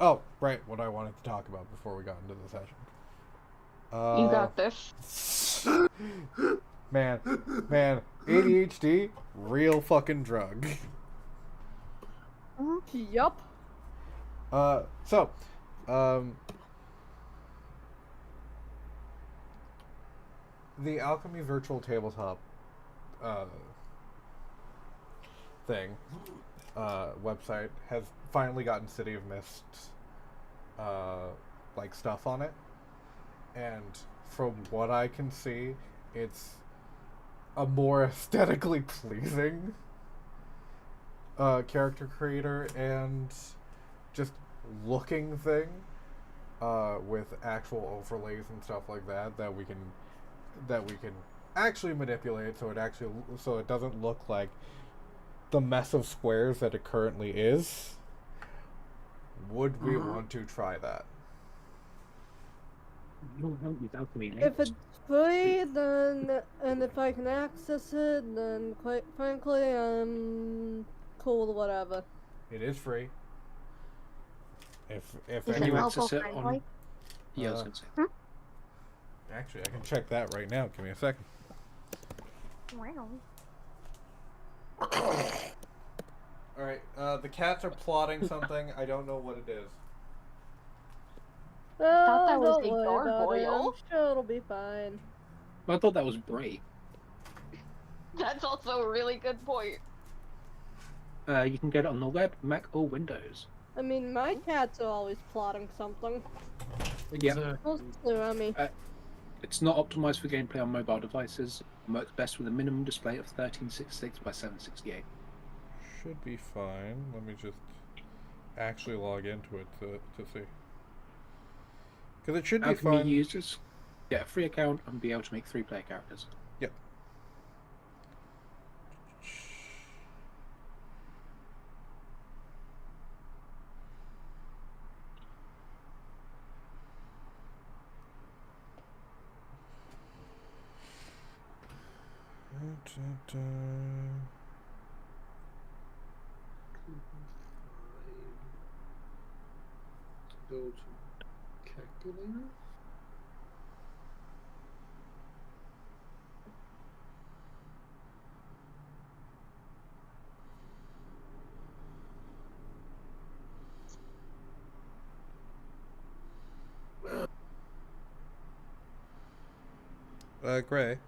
Oh, right, what I wanted to talk about before we got into the session. You got this. Man, ADHD, real fucking drug. Yup. So, the Alchemy Virtual Tabletop, uh, thing, website has finally gotten City of Mist, like, stuff on it. And from what I can see, it's a more aesthetically pleasing character creator and just looking thing, with actual overlays and stuff like that we can actually manipulate, so it doesn't look like the mess of squares that it currently is. Would we want to try that? You'll help with alchemy. If it's free, then and if I can access it, then quite frankly, I'm cool with whatever. It is free. If Is Can it you anyone, access mobile it on? friendly? Yeah, I was Uh, gonna say. actually, I can check that right now. Give me a second. Wow. All right, the cats are plotting something. I don't know what it is. Oh, that was don't a worry about it. I'm gargoyle. sure it'll be fine. I thought that was Bray. That's also a really good point. You can get it on the web, Mac or Windows. I mean, my cats are always plotting something. Yeah, Mostly Remy. it's not optimized for gameplay on mobile devices. And works best with a minimum display of 1366 by 768. Should be fine. Let me just actually log into it to see. Because it should be Alchemy fine. users get a free account and be able to make 3-player characters. Yep. Go to calculator. Gray,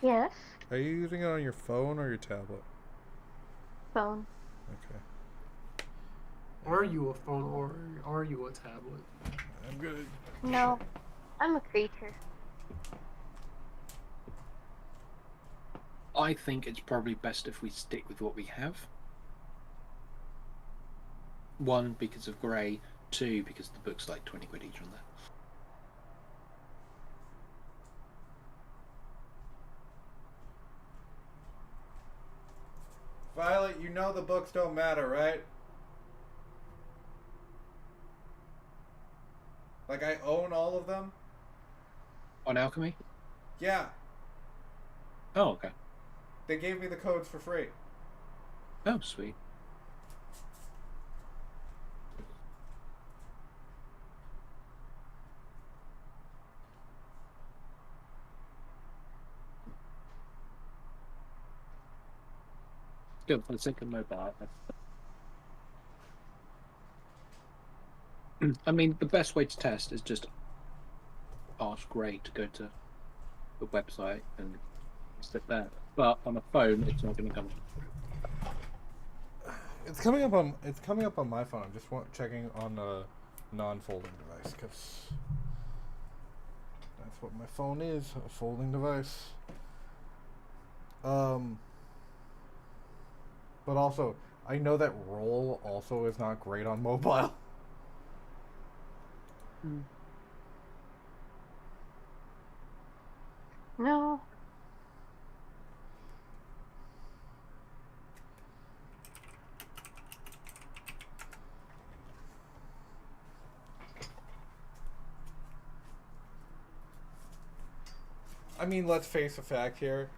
Yes. are you using it on your phone or your tablet? Phone. Okay. Are you a phone or are you a tablet? I'm good. No. I'm a creature. I think it's probably best if we stick with what we have. One, because of Grey. Two, because the book's like 20 quid each on there. Violet, you know the books don't matter, right? Like, I own all of them? On Alchemy? Yeah. Oh, okay. They gave me the codes for free. Oh, sweet. Good, for the sake of mobile. I mean, the best way to test is just ask Grey to go to the website and stick there. But on a phone, it's not going to come. It's coming up on my phone. I'm just checking on a non-folding device because that's what my phone is, a folding device. But also, I know that Roll also is not great on mobile. No. I mean, let's face a fact here.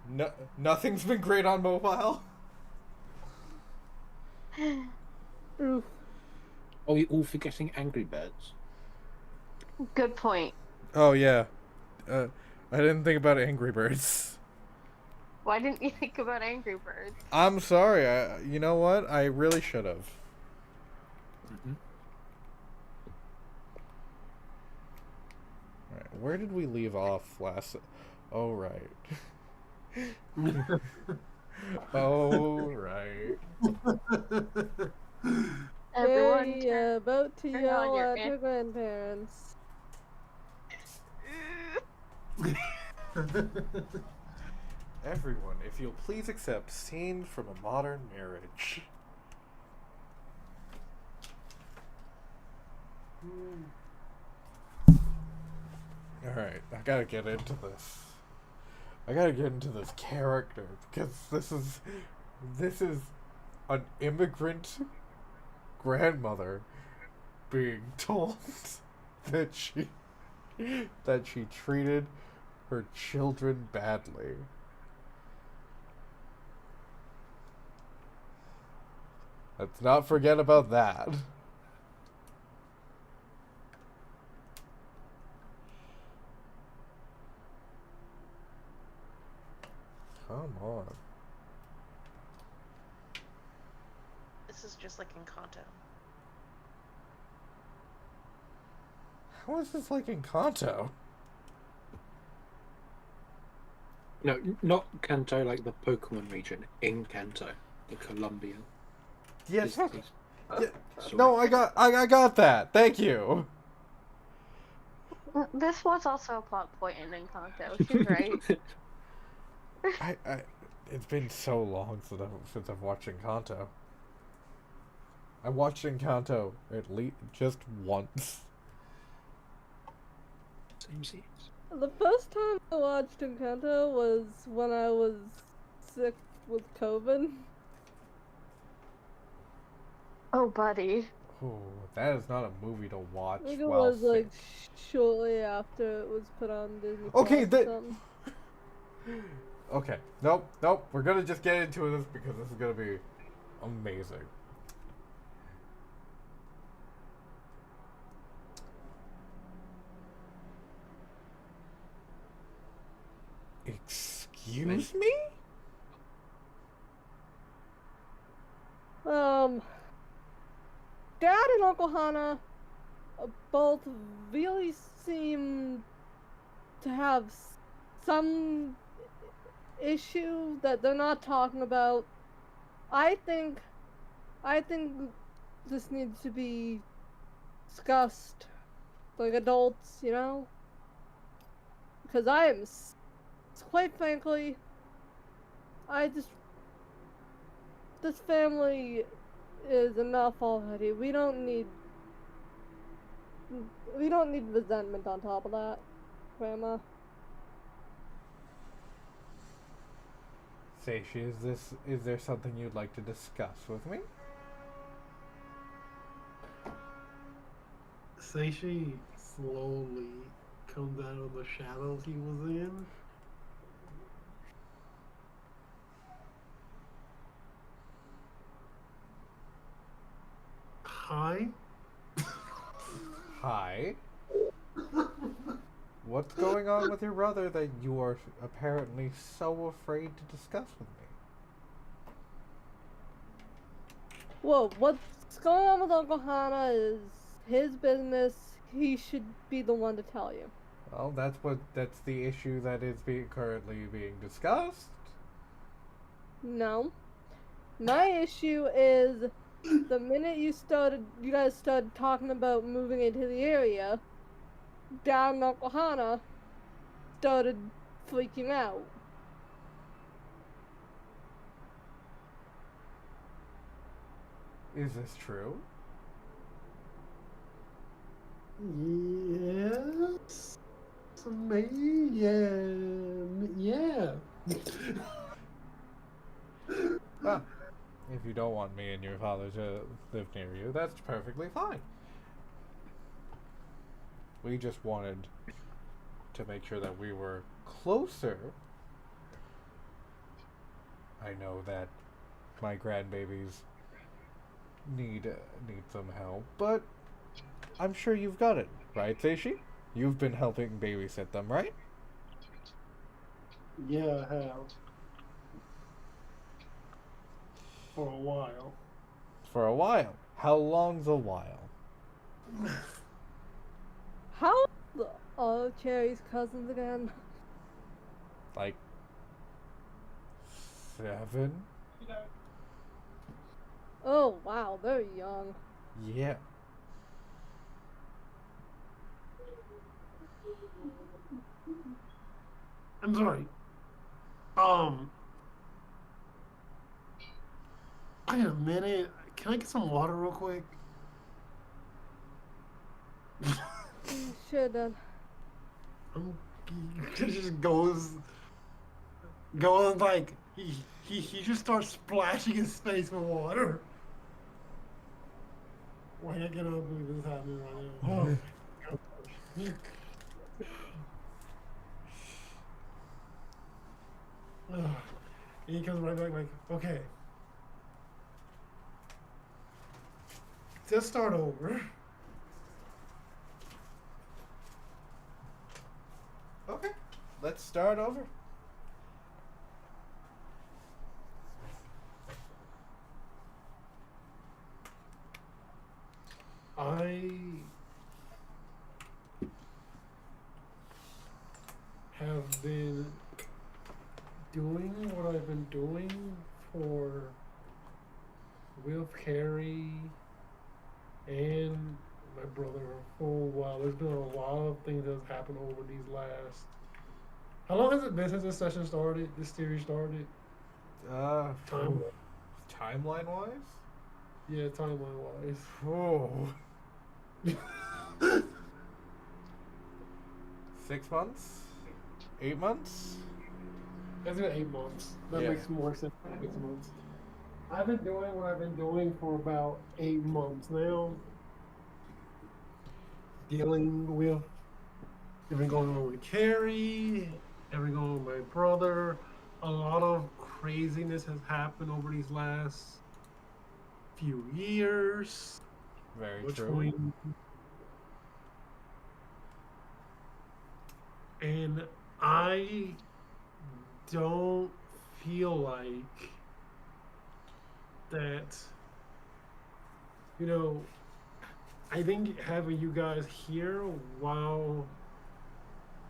No, nothing's been great on mobile. Oof. Are we all forgetting Angry Birds? Good point. Oh yeah, I didn't think about Angry Birds. Why didn't you think about Angry Birds? I'm sorry. You know what? I really should have. Mm-hmm. Right, where did we leave off last? Oh right. Oh right. Everyone, They about to turn on yell your at her grandparents. Everyone, if you'll please accept scene from a modern marriage. Alright, I gotta get into this. I gotta get into this character because this is an immigrant grandmother being told that she treated her children badly. Let's not forget about that. Come on. This is just like Encanto. How is this like Encanto? No, not Kanto, like the Pokemon region. In Kanto, the Colombian. Yes. Sorry. No, I got that. Thank you. this was also a plot point in Encanto. She's right. It's been so long since I've watched Encanto. I watched Encanto at least just once. Same seats. The first time I watched Encanto was when I was sick with COVID. Oh, buddy. Ooh, that is not a movie to watch. I think it while was like sick. shortly after it was put on Disney. Okay, Plus or that- something. Okay, nope. We're gonna just get into this because this is gonna be amazing. Excuse me? Dad and Uncle Hana both really seem to have some issue that they're not talking about. I think this needs to be discussed like adults, you know? Because I am, quite frankly, this family is enough already. We don't need resentment on top of that, Grandma. Seishi, is there something you'd like to discuss with me? Seishi slowly comes out of the shadows he was in. Hi. Hi. What's going on with your brother that you are apparently so afraid to discuss with me? Well, what's going on with Uncle Hana is his business. He should be the one to tell you. Well, that's the issue that is currently being discussed. No. My issue is the minute you guys started talking about moving into the area, Dad and Uncle Hana started freaking out. Is this true? Yes. Maybe. Yeah. Well, if you don't want me and your father to live near you, that's perfectly fine. We just wanted to make sure that we were closer. I know that my grandbabies need some help, but I'm sure you've got it, right, Seishi? You've been helping babysit them, right? Yeah, I have. For a while. For a while. How long's a while? How old are Cherry's cousins again? Like 7? Oh wow, very young. Yeah. I'm sorry. Wait a minute. Can I get some water real quick? Sure done. He just goes like he just starts splashing his face with water. Why I cannot believe this is happening right now. And he comes right back like, okay. Let's start over. Okay. Let's start over. I have been doing what I've been doing with Carrie and my brother for a while. There's been a lot of things that have happened over these last. How long has it been since this session started? This series started? Time. Timeline wise? Yeah, timeline wise. Oh. 6 months? 8 months? It's been 8 months. That Yeah. makes more sense. 6 months. I've been doing what I've been doing for about 8 months now. Dealing with everything going on with Carrie, everything going on with my brother. A lot of craziness has happened over these last few years. Very true. Between and I don't feel like that, I think having you guys here, while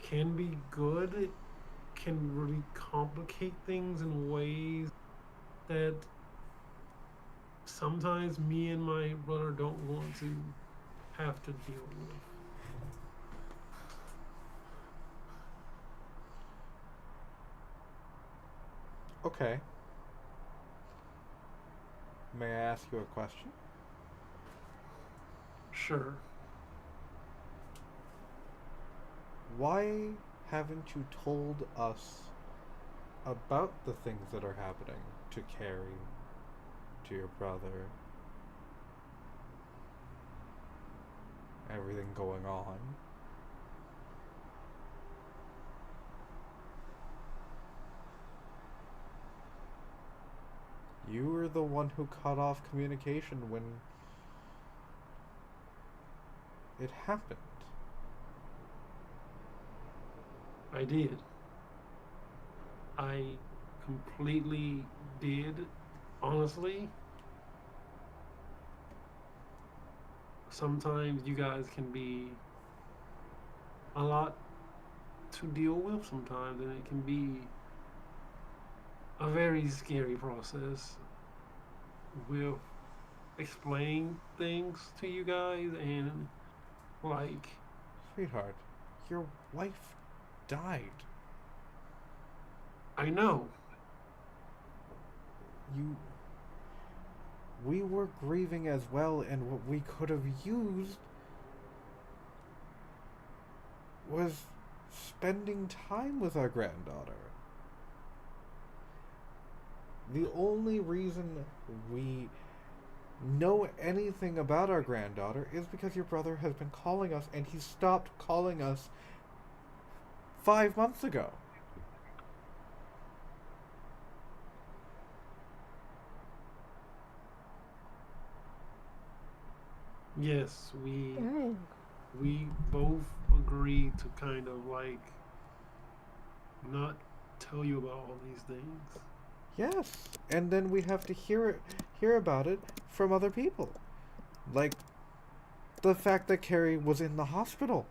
can be good, it can really complicate things in ways that sometimes me and my brother don't want to have to deal with. Okay. May I ask you a question? Sure. Why haven't you told us about the things that are happening to Carrie, to your brother, everything going on? You were the one who cut off communication when it happened. I did. I completely did, honestly. Sometimes you guys can be a lot to deal with sometimes, and it can be a very scary process with explaining things to you guys, and like, Sweetheart, your wife died. I know. We were grieving as well, and what we could have used was spending time with our granddaughter. The only reason we know anything about our granddaughter is because your brother has been calling us, and he stopped calling us 5 months ago. Yes, Dang. we both agree to kind of like not tell you about all these things. Yes, and then we have to hear about it from other people, like the fact that Carrie was in the hospital,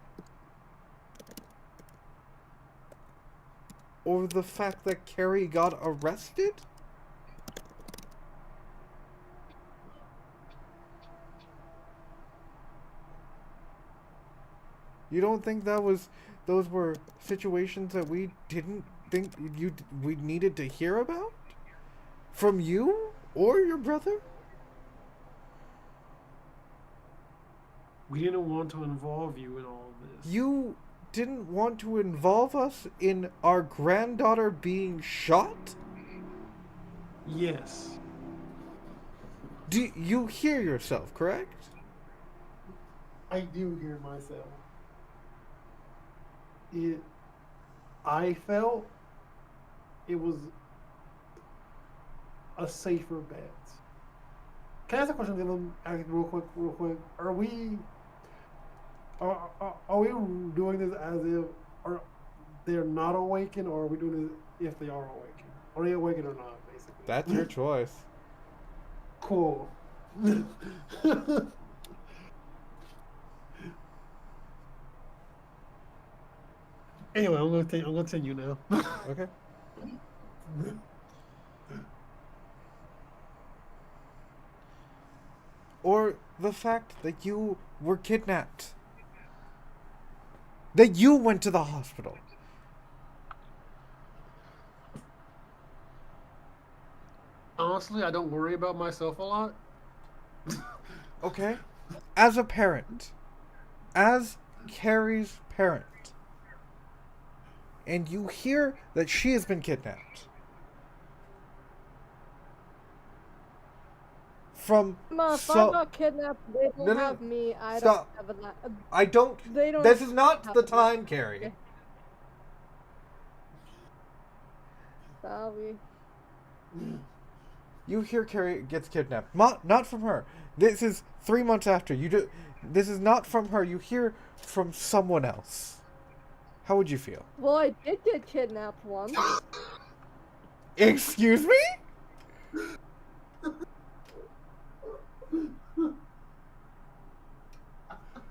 or the fact that Carrie got arrested. You don't think those were situations that we didn't think we needed to hear about from you or your brother? We didn't want to involve you in all of this. You didn't want to involve us in our granddaughter being shot? Yes. Do you hear yourself, correct? I do hear myself. I felt it was a safer bet. Can I ask a question, Dylan? Real quick. Are we doing this as if are they're not awakened, or are we doing this if they are awakened? Are they awakened or not, basically? That's your choice. Cool. Anyway, I'm gonna continue now. Okay. Or the fact that you were kidnapped. That you went to the hospital. Honestly, I don't worry about myself a lot. Okay? As a parent. As Carrie's parent. And you hear that she has been kidnapped. From Ma, if I got kidnapped, they don't No, no, have me. I stop. don't have a. I don't. They don't. This is not have the that. time, Carrie. Sorry. You hear Carrie gets kidnapped. Not from her. This is 3 months after. This is not from her. You hear from someone else. How would you feel? Well, I did get kidnapped once. Excuse me?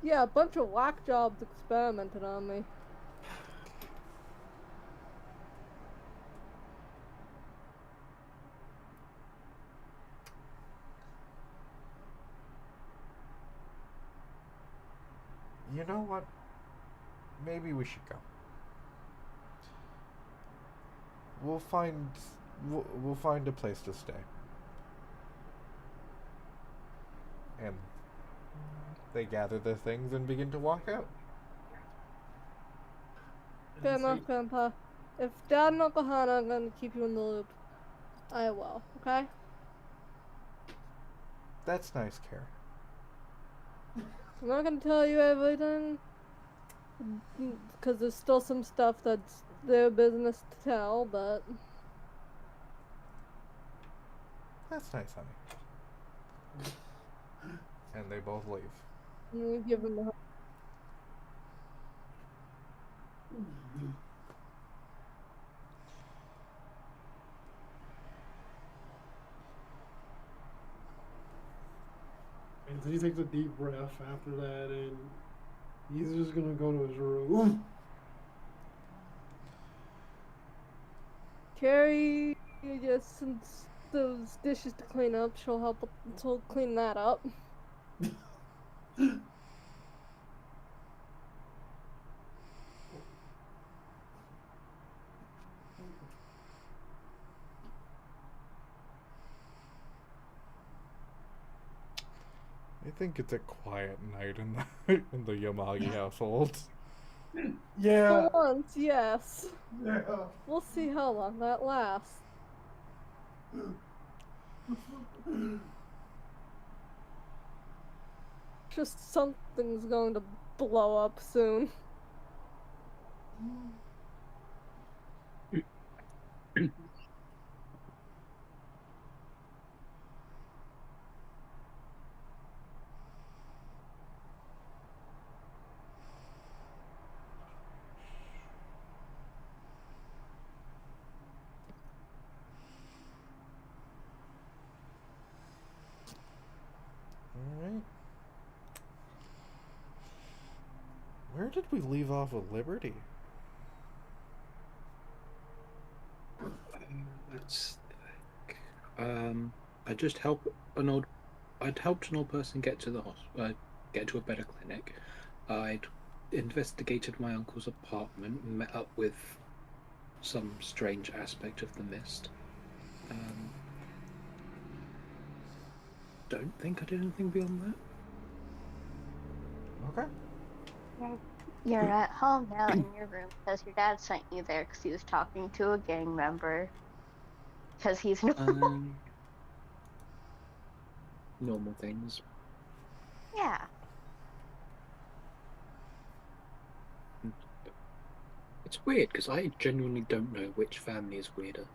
Yeah, a bunch of whack jobs experimented on me. You know what? Maybe we should go. We'll find a place to stay. And they gather their things and begin to walk out. Fair enough, Grandpa. If Dad and Uncle Hannah are going to keep you in the loop, I will, okay? That's nice, Carrie. I'm not going to tell you everything, because there's still some stuff that's their business to tell, but... That's nice, honey. And they both leave. You give them the... And so he takes a deep breath after that, and he's just gonna go to his room. Carrie, just since those dishes to clean up, she'll clean that up. I think it's a quiet night in the Yamagi household. Yeah. For once, yes. Yeah. We'll see how long that lasts. Just something's going to blow up soon. Alright. Where did we leave off with Liberty? Let's think. I just help an old. I'd helped an old person get to the get to a better clinic. I'd investigated my uncle's apartment and met up with some strange aspect of the mist. Don't think I did anything beyond that. Okay. You're at home now in your room because your dad sent you there because he was talking to a gang member. Because he's Normal things. yeah. It's weird because I genuinely don't know which family is weirder.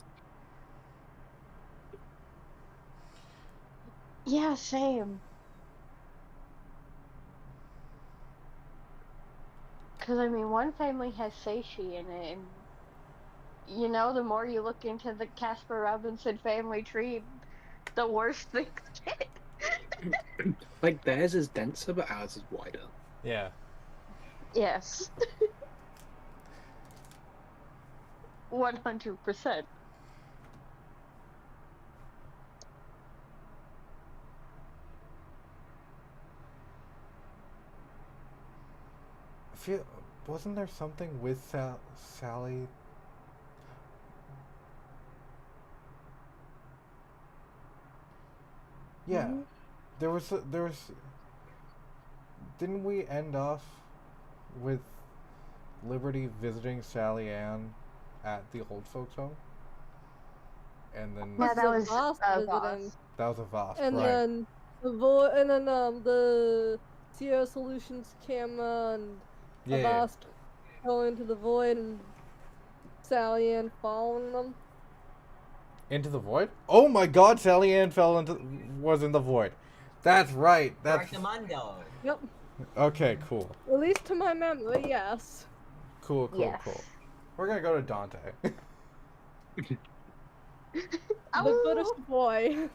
Yeah, same. Because, I mean, one family has Seishi in it, and, you know, the more you look into the Casper Robinson family tree, the worse things get. Like theirs is denser, but ours is wider. Yeah. Yes. 100%. Wasn't there something with Sally? Yeah, Mhm. there was. Didn't we end off with Liberty visiting Sally Ann at the old folks' home? And then Yeah, that the was boss a visiting. boss. that was a Voss, And right? then the Sierra Solutions camera and Yeah, yeah. Avast going into the void and Sally Ann following them. Into the void? Oh my God! Sally Ann was in the void. That's right. That's Archimundo. Yep. okay. Cool. At least to my memory, yes. Cool. Yes. We're gonna go to Dante. The goodest boy.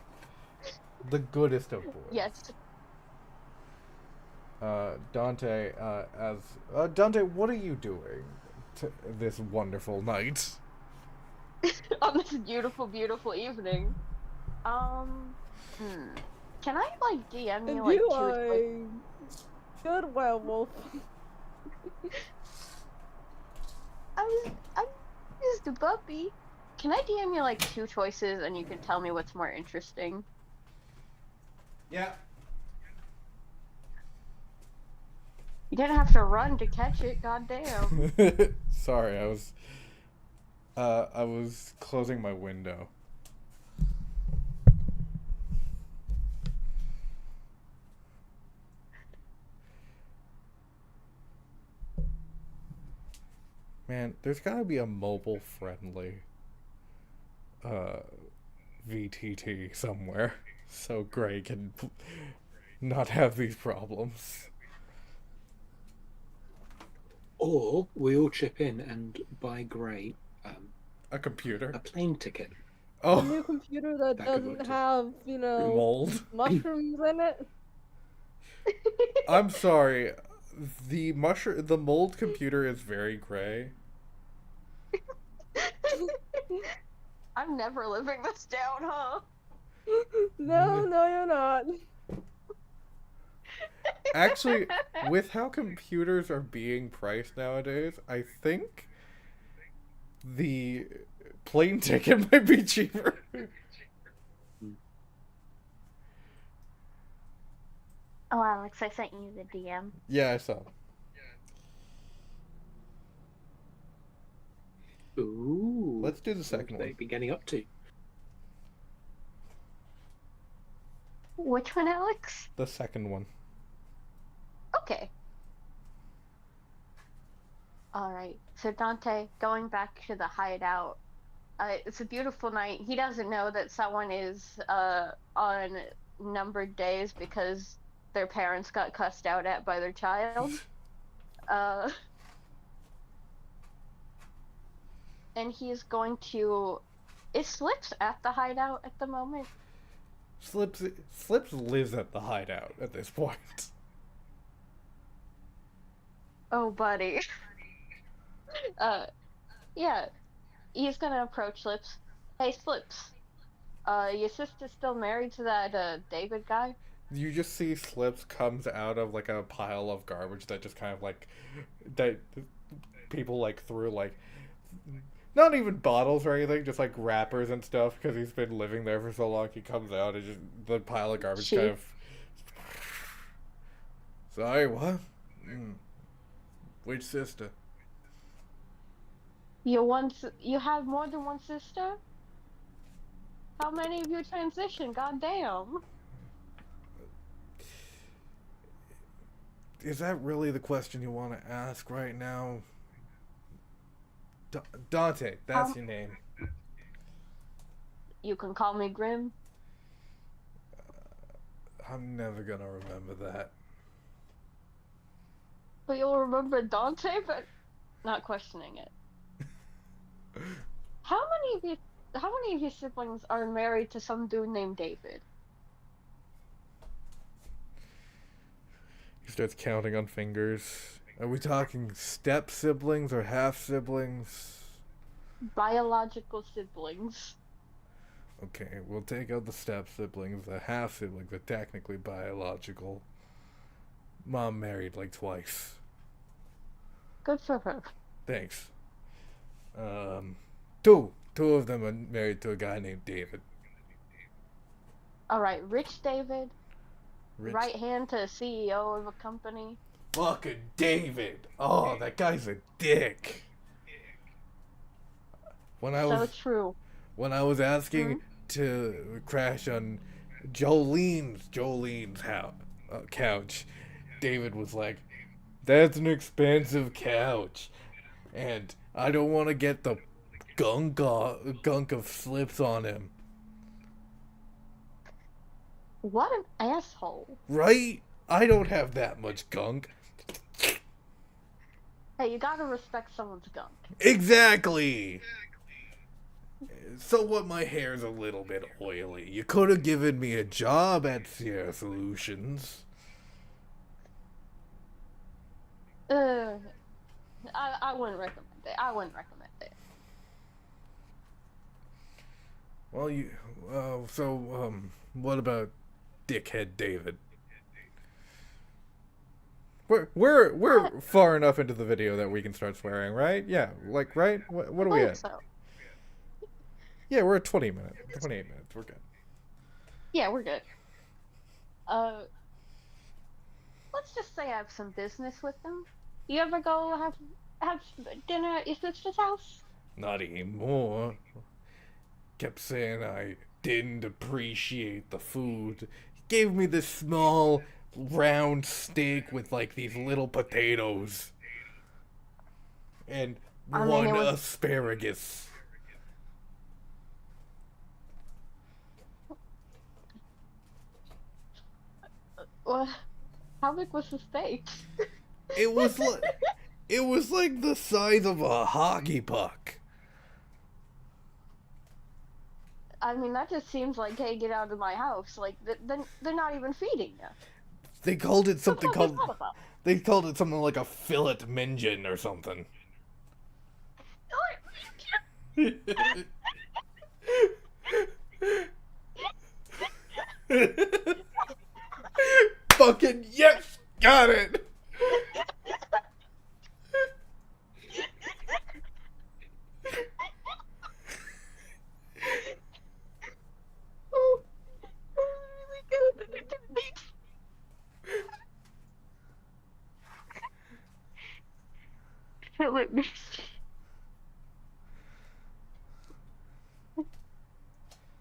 The goodest of boys. Yes. Dante, Dante, what are you doing this wonderful night? On this beautiful, beautiful evening. Can I, like, DM you, And like, you two... are Like, a good werewolf. I'm just a puppy. Can I DM you, like, two choices and you can tell me what's more interesting? Yeah. You didn't have to run to catch it, goddamn. Sorry, I was closing my window. Man, there's gotta be a mobile friendly VTT somewhere so Gray can not have these problems. Or we all chip in and buy Gray A computer. a plane ticket. A Oh, new computer that That could work doesn't too. have, you know, mold. mushrooms in it. I'm sorry. The mold computer is very gray. I'm never living this down, huh? No, you're not. Actually, with how computers are being priced nowadays, I think the plane ticket might be cheaper. Oh, Alex, I sent you the DM. Yeah, I saw. Ooh. Let's do the What second would they one. be getting up to? Which one, Alex? The second one. Okay. Alright, so Dante, going back to the hideout, it's a beautiful night. He doesn't know that someone is on numbered days because their parents got cussed out at by their child. And he is going to... Is Slips at the hideout at the moment? Slips lives at the hideout at this point. Oh, buddy. Yeah, he's gonna approach Slips. Hey, Slips. Your sister's still married to that, David guy? You just see Slips comes out of like a pile of garbage that just kind of like that people like threw like not even bottles or anything, just like wrappers and stuff because he's been living there for so long. He comes out and just the pile of garbage kind of. Sorry, what? Which sister? You have more than one sister? How many of you transitioned? Goddamn. Is that really the question you want to ask right now? Dante, that's your name. You can call me Grim. I'm never gonna remember that. But you'll remember Dante, but not questioning it. How many of your siblings are married to some dude named David? He starts counting on fingers. Are we talking step siblings or half siblings? Biological siblings. Okay, we'll take out the step siblings. The half siblings are technically biological. Mom married like twice. Good for her. Thanks. Two of them are married to a guy named David. Alright, Rich David. Rich. Right hand to the CEO of a company. Fucking David. Oh, that guy's a dick. When I was asking to crash on Jolene's couch, David was like, "That's an expensive couch, and I don't want to get the gunk of Slips on him." What an asshole. Right? I don't have that much gunk. Hey, you gotta respect someone's gunk. Exactly. So what? My hair's a little bit oily. You could have given me a job at Sierra Solutions. I wouldn't recommend it. I wouldn't recommend it. Well, what about Dickhead David? We're far enough into the video that we can start swearing, right? Yeah, like, right? What are we at? So. Yeah, we're at 28 minutes. We're good. Yeah, we're good. Let's just say I have some business with them. You ever go have dinner at your sister's house? Not anymore. Kept saying I didn't appreciate the food. He gave me this small, round steak with like these little potatoes. And one asparagus. Well, how big was the steak? It was like the size of a hockey puck. I mean, that just seems like, hey, get out of my house. Like, they're not even feeding you. They called it something What called. is that about? They called it something like a fillet mignon or something. Fucking yes! Got it!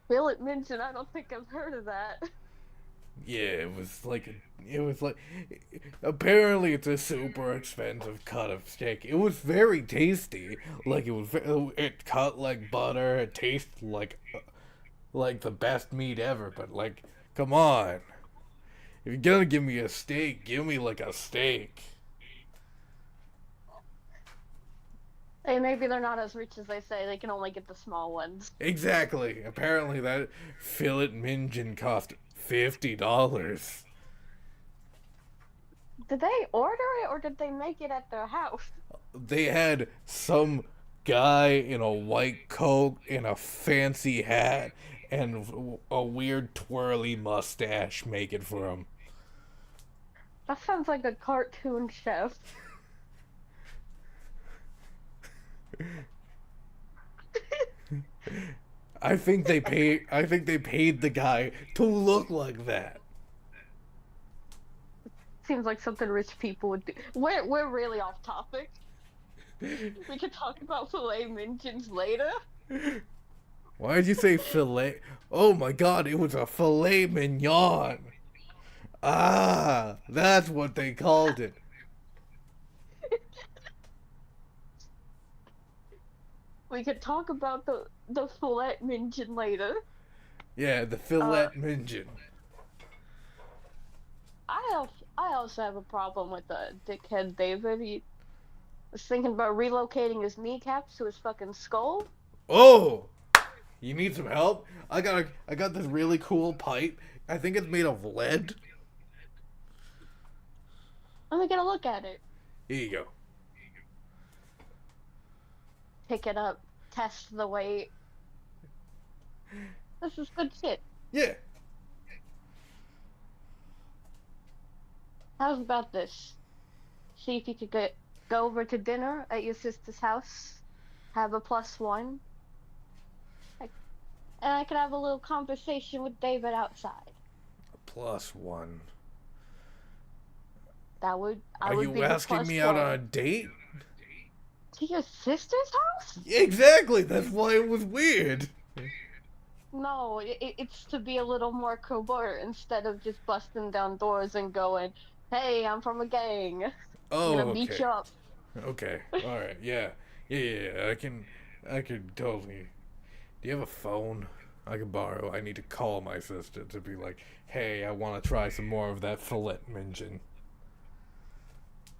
Philip Minton, I don't think I've heard of that. Yeah, it was like apparently it's a super expensive cut of steak. It was very tasty. Like it cut like butter. It tasted like the best meat ever. But like, come on, if you're gonna give me a steak, give me like a steak. Hey, maybe they're not as rich as they say. They can only get the small ones. Exactly. Apparently that fillet mignon cost $50. Did they order it or did they make it at their house? They had some guy in a white coat and a fancy hat and a weird twirly mustache make it for him. That sounds like a cartoon chef. I think they paid the guy to look like that. Seems like something rich people would do. We're really off topic. We could talk about filet mignons later. Why did you say filet? Oh my god, it was a filet mignon. Ah, that's what they called it. We could talk about the filet mignon later. Yeah, the filet mignon. I also have a problem with dickhead David. He was thinking about relocating his kneecaps to his fucking skull. Oh, you need some help? I got this really cool pipe. I think it's made of lead. Let me get a look at it. Here you go. Pick it up. Test the weight. This is good shit. Yeah. How's about this? See if you could go over to dinner at your sister's house. Have a +1. And I could have a little conversation with David outside. +1. That would. Are you asking me out on a date? To your sister's house? Exactly. That's why it was weird. No, it's to be a little more covert instead of just busting down doors and going, "Hey, I'm from a gang. Oh, I'm gonna beat you up." Okay. All right. Yeah. Yeah. I can totally. Do you have a phone I can borrow? I need to call my sister to be like, "Hey, I want to try some more of that filet mignon."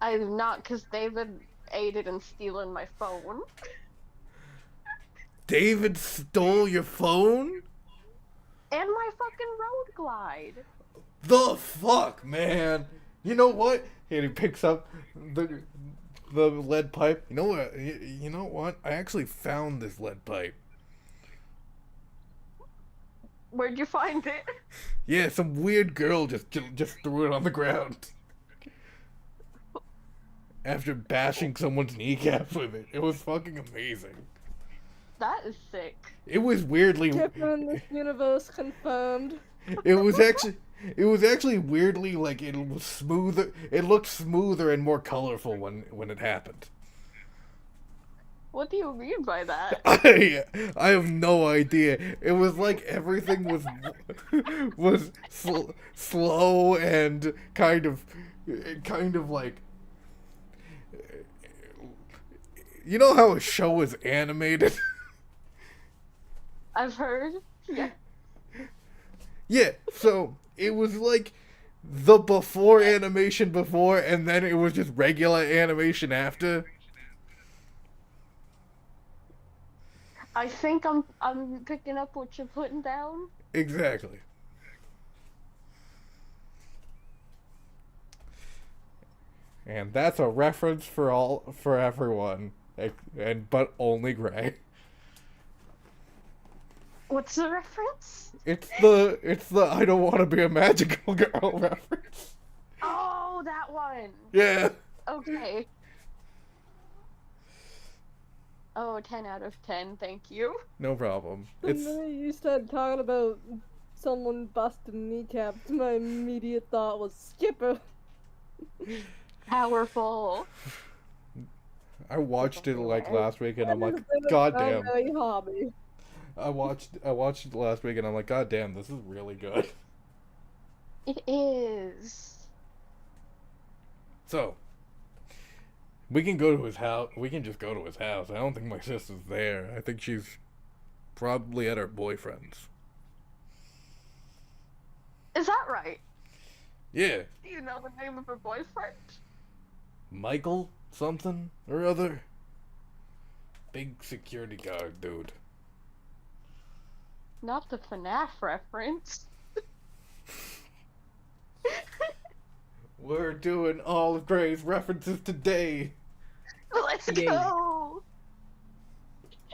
I do not, because David aided in stealing my phone. David stole your phone? And my fucking road glide. The fuck, man? You know what? And he picks up the lead pipe. You know what? You know what? I actually found this lead pipe. Where'd you find it? Yeah, some weird girl just threw it on the ground. After bashing someone's kneecap with it. It was fucking amazing. That is sick. It was weirdly... Skipper in this universe confirmed. It was actually weirdly, like, it was smoother. It looked smoother and more colorful when it happened. What do you mean by that? I have no idea. It was like everything was slow and kind of like, you know how a show is animated? I've heard. Yeah. Yeah, so it was like the before animation before, and then it was just regular animation after. I think I'm picking up what you're putting down. Exactly. And that's a reference for everyone, but only Gray. What's the reference? It's the I don't want to be a magical girl reference. Oh, that one. Yeah. Okay. Oh, 10 out of 10, thank you. No problem. The minute you started talking about someone busting kneecaps, my immediate thought was Skipper. Powerful. I watched it like last week and I'm like, That is God my damn. primary hobby. I watched it last week and I'm like, God damn, this is really good. It is. So, we can go to his house. We can just go to his house. I don't think my sister's there. I think she's probably at her boyfriend's. Is that right? Yeah. Do you know the name of her boyfriend? Michael something or other. big security guard dude. Not the FNAF reference. We're doing all of Gray's references today. Let's Yay. go!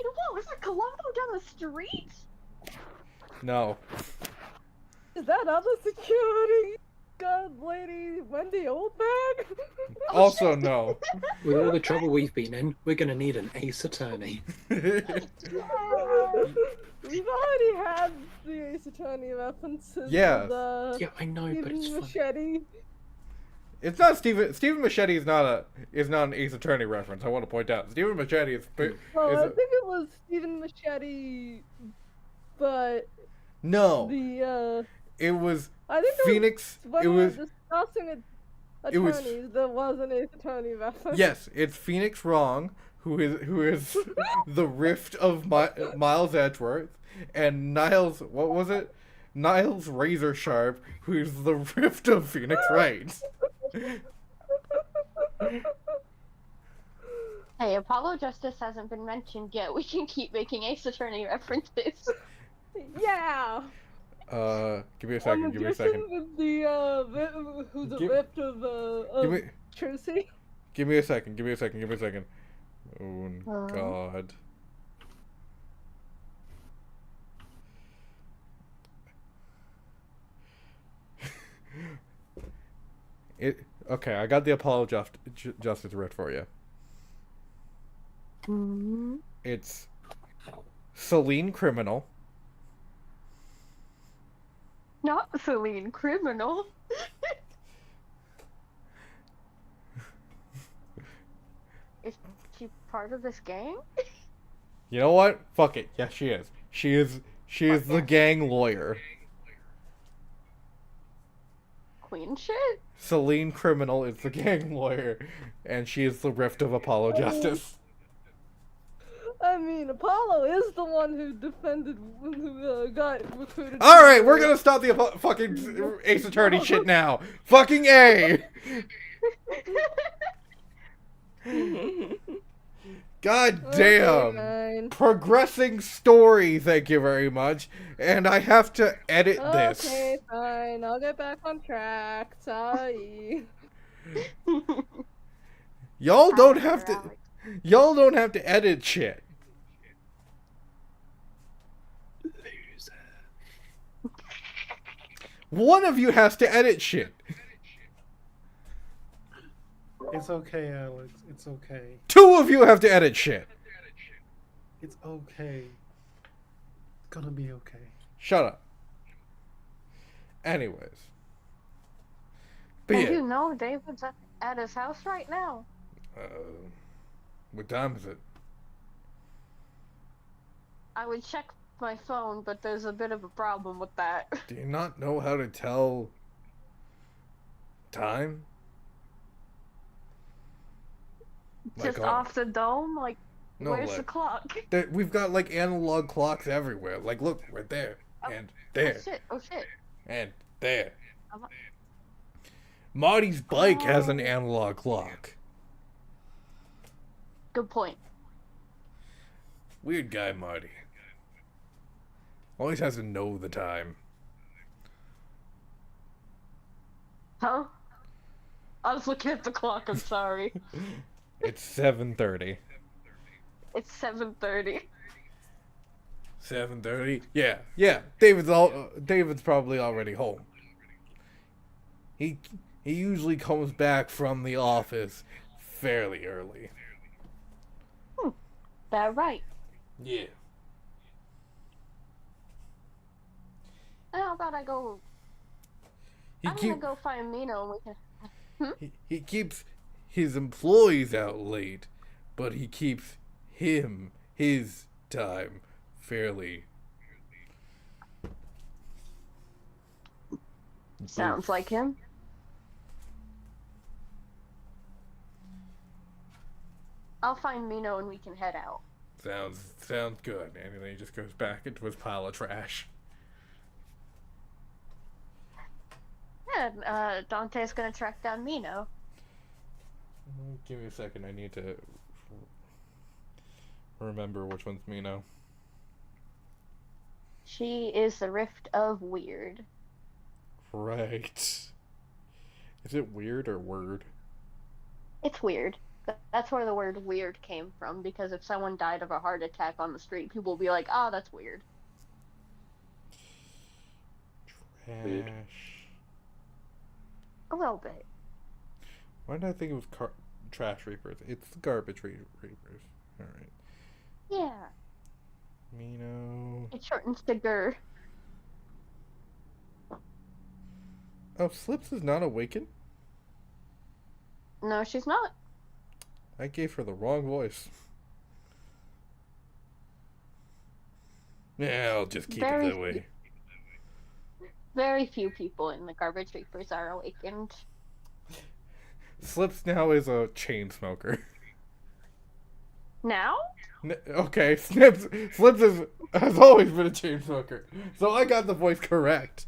Whoa, is there Columbo down the street? No. Is that other security guard lady Wendy Oldbag? Also no. With all the trouble we've been in, we're gonna need an ace attorney. We've already had the Ace Attorney references. Yeah. With, Yeah, I know, but it's Stephen fun. Machete. It's not Stephen Machete is not an Ace Attorney reference. I want to point out Stephen Machete is. Well, is I a- think it was Stephen Machete, but no, the it was I think Phoenix. when It we were was discussing it was- attorneys, there was an Ace Attorney reference. yes, it's Phoenix Wrong, who is the Rift of Miles Edgeworth, and Niles. What was it? Niles Razor Sharp, who's the Rift of Phoenix Wright. Hey, Apollo Justice hasn't been mentioned yet. We can keep making Ace Attorney references. Yeah. Give me a second. Give me a second. With the who's the Give- rift Give of me. Trucy. Give me a second. Give me a second. Give me a second. Oh Uh. God. Okay. I got the Apollo Justice Rift for you. Mm-hmm. It's Celine Criminal. Not Celine Criminal. Is she part of this gang? You know what? Fuck it. Yes, she is. She is the gang lawyer. Queen shit? Celine Criminal is the gang lawyer, and she is the Rift of Apollo Justice. I mean, Apollo is the one who defended, who got recruited. All right, we're gonna stop the fucking Ace Attorney shit now. Fucking A. God damn. Fine. Progressing story, thank you very much. And I have to edit this. Okay, fine. I'll get back on track. Sorry. Y'all don't have to edit shit. Loser. One of you has to edit shit. It's okay, Alex. It's okay. Two of you have to edit shit. It's okay. It's gonna be okay. Shut up. Anyways. But And yeah. you know David's at his house right now. What time is it? I would check my phone, but there's a bit of a problem with that. Do you not know how to tell time? Just Like, off the dome? Like, No, where's like, the clock? we've got like analog clocks everywhere. Like, look, right there, and there, Oh shit. and there. I'm- Marty's bike has an analog clock. Good point. Weird guy, Marty. Always has to know the time. Huh? I was looking at the clock, I'm sorry. It's 7:30. It's 7:30. 7:30. Yeah. David's probably already home. He usually comes back from the office fairly early. That right. Yeah. How about I go... I'm gonna go find Mino and we can... He keeps his employees out late, but he keeps his time fairly. Sounds like him. I'll find Mino and we can head out. Sounds good. And then he just goes back into his pile of trash. Yeah, Dante's gonna track down Mino. Give me a second. I need to remember which one's Mino. She is the Rift of Weird. Right. Is it weird or word? It's weird. That's where the word weird came from, because if someone died of a heart attack on the street, people will be like, oh, that's weird. Weird. Trash. A little bit. Why did I think it was trash reapers? It's the garbage reapers. Alright. Yeah. Mino. It shortens to Gur. Oh, Slips is not awakened? No, she's not. I gave her the wrong voice. Yeah, I'll just keep it that way. Very few people in the Garbage Reapers are awakened. Slips now is a chain smoker. Now? Okay, Slips has always been a chain smoker. So I got the voice correct.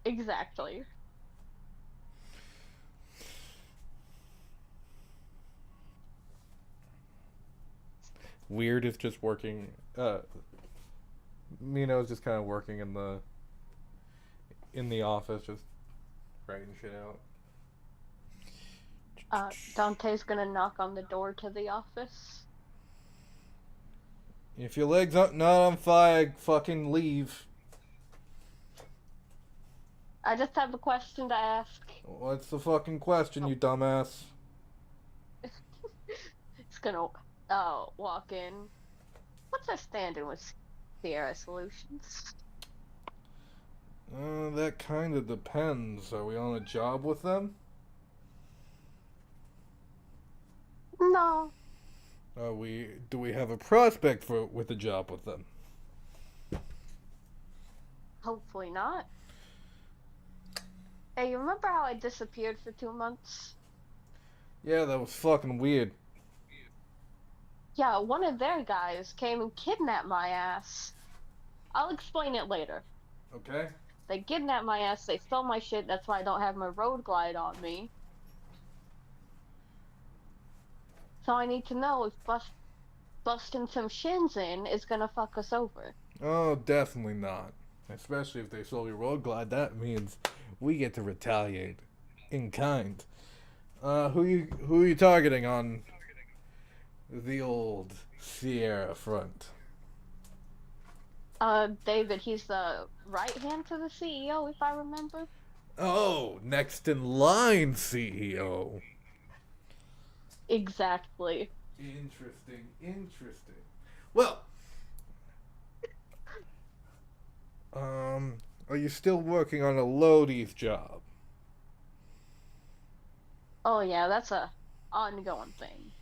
Exactly. Weird is just working. Mino's just kind of working in the office, just writing shit out. Dante's gonna knock on the door to the office. If your leg's not on fire, fucking leave. I just have a question to ask. What's the fucking question, you dumbass? It's gonna walk in. What's our standing with Sierra Solutions? That kind of depends. Are we on a job with them? No. Do we have a prospect with a job with them? Hopefully not. Hey, you remember how I disappeared for 2 months? Yeah, that was fucking weird. Yeah, one of their guys came and kidnapped my ass. I'll explain it later. Okay. They kidnapped my ass, they stole my shit, that's why I don't have my road glide on me. So I need to know if busting some shins in is gonna fuck us over. Oh, definitely not. Especially if they stole your road glide, that means we get to retaliate in kind. Who you targeting on the old Sierra front? David, he's the right hand to the CEO, if I remember. Oh, next in line CEO. Exactly. Interesting. Well, are you still working on a Lodi's job? Oh yeah, that's a ongoing thing.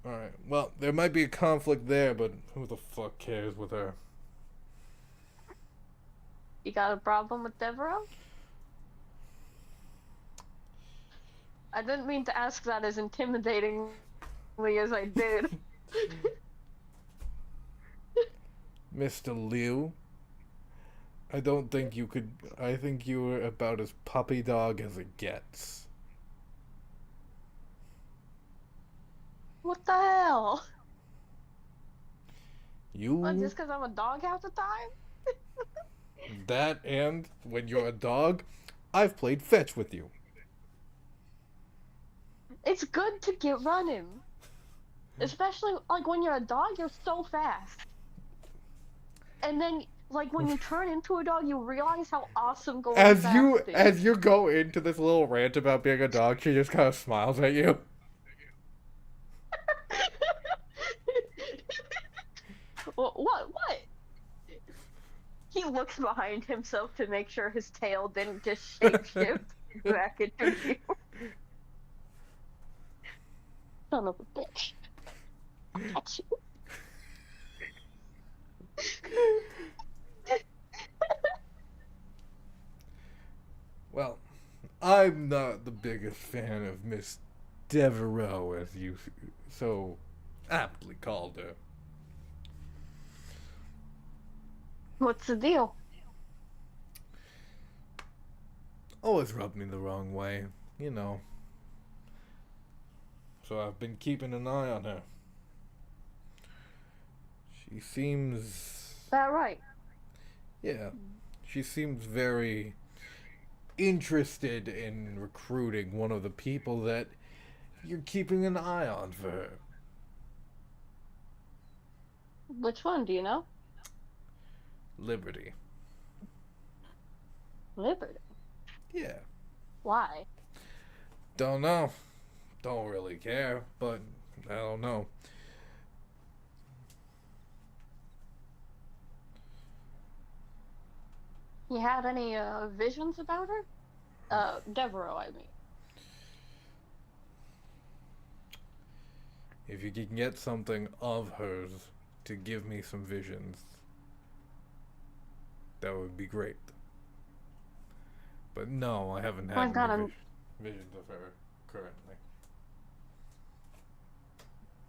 Alright, well, there might be a conflict there, but who the fuck cares with her? You got a problem with Devereaux? I didn't mean to ask that as intimidatingly as I did. Mr. Liu, I don't think you could. I think you were about as puppy dog as it gets. What the hell? You. Well, just because I'm a dog half the time? That and when you're a dog, I've played fetch with you. It's good to get running. Especially, like, when you're a dog, you're so fast. And then, like, when you turn into a dog, you realize how awesome going fast is. As you go into this little rant about being a dog, she just kind of smiles at you. What? He looks behind himself to make sure his tail didn't just shapeshift back into you. Son of a bitch. I got you. Well, I'm not the biggest fan of Miss Devereaux, as you so aptly called her. What's the deal? Always rubbed me the wrong way, So I've been keeping an eye on her. She seems... Is that right? Yeah. She seems very interested in recruiting one of the people that you're keeping an eye on for her. Which one, do you know? Liberty. Liberty. Yeah. Why? Don't know. Don't really care, but I don't know. You had any visions about her? Devereaux, I mean. If you can get something of hers to give me some visions, that would be great. But no, I haven't I've had got any a- visions of her currently.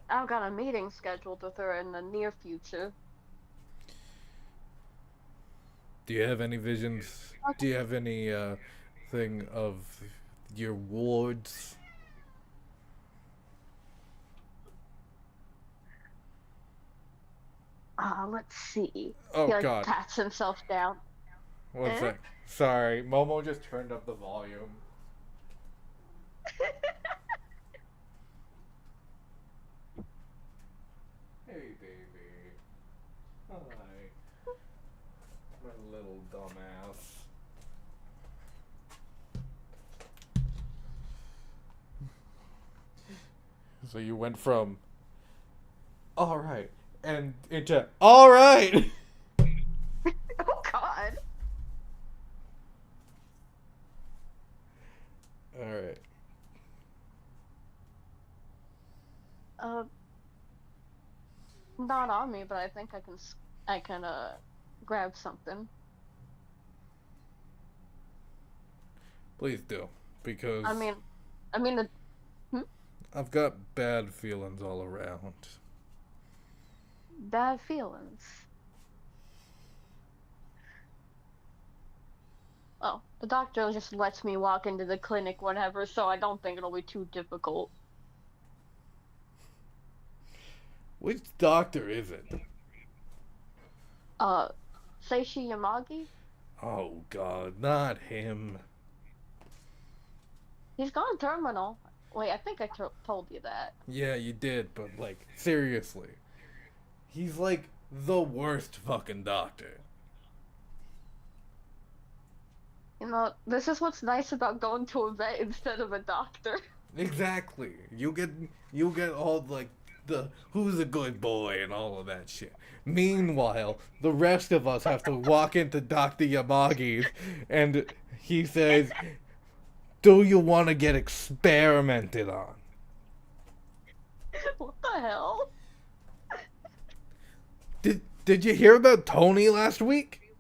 I've got a meeting scheduled with her in the near future. Do you have any visions? Do you have any thing of your wards? Let's see. Oh He like God! pats himself down. One Eh? sec. Sorry, Momo just turned up the volume. Hey, baby. Hi. My little dumbass. So you went from all right and into all right. Oh God. All right. Not on me, but I think I can grab something. Please do, because I mean, the I've got bad feelings all around. bad feelings. Oh, the doctor just lets me walk into the clinic whenever, so I don't think it'll be too difficult. Which doctor is it? Seishi Yamagi? Oh God, not him. He's gone terminal. Wait, I think I told you that. Yeah, you did, but like, seriously. He's like the worst fucking doctor. You know, this is what's nice about going to a vet instead of a doctor. Exactly. You get all like the who's a good boy and all of that shit. Meanwhile, the rest of us have to walk into Dr. Yamagi's and he says, "Do you want to get experimented on?" What the hell? Did you hear about Tony last week?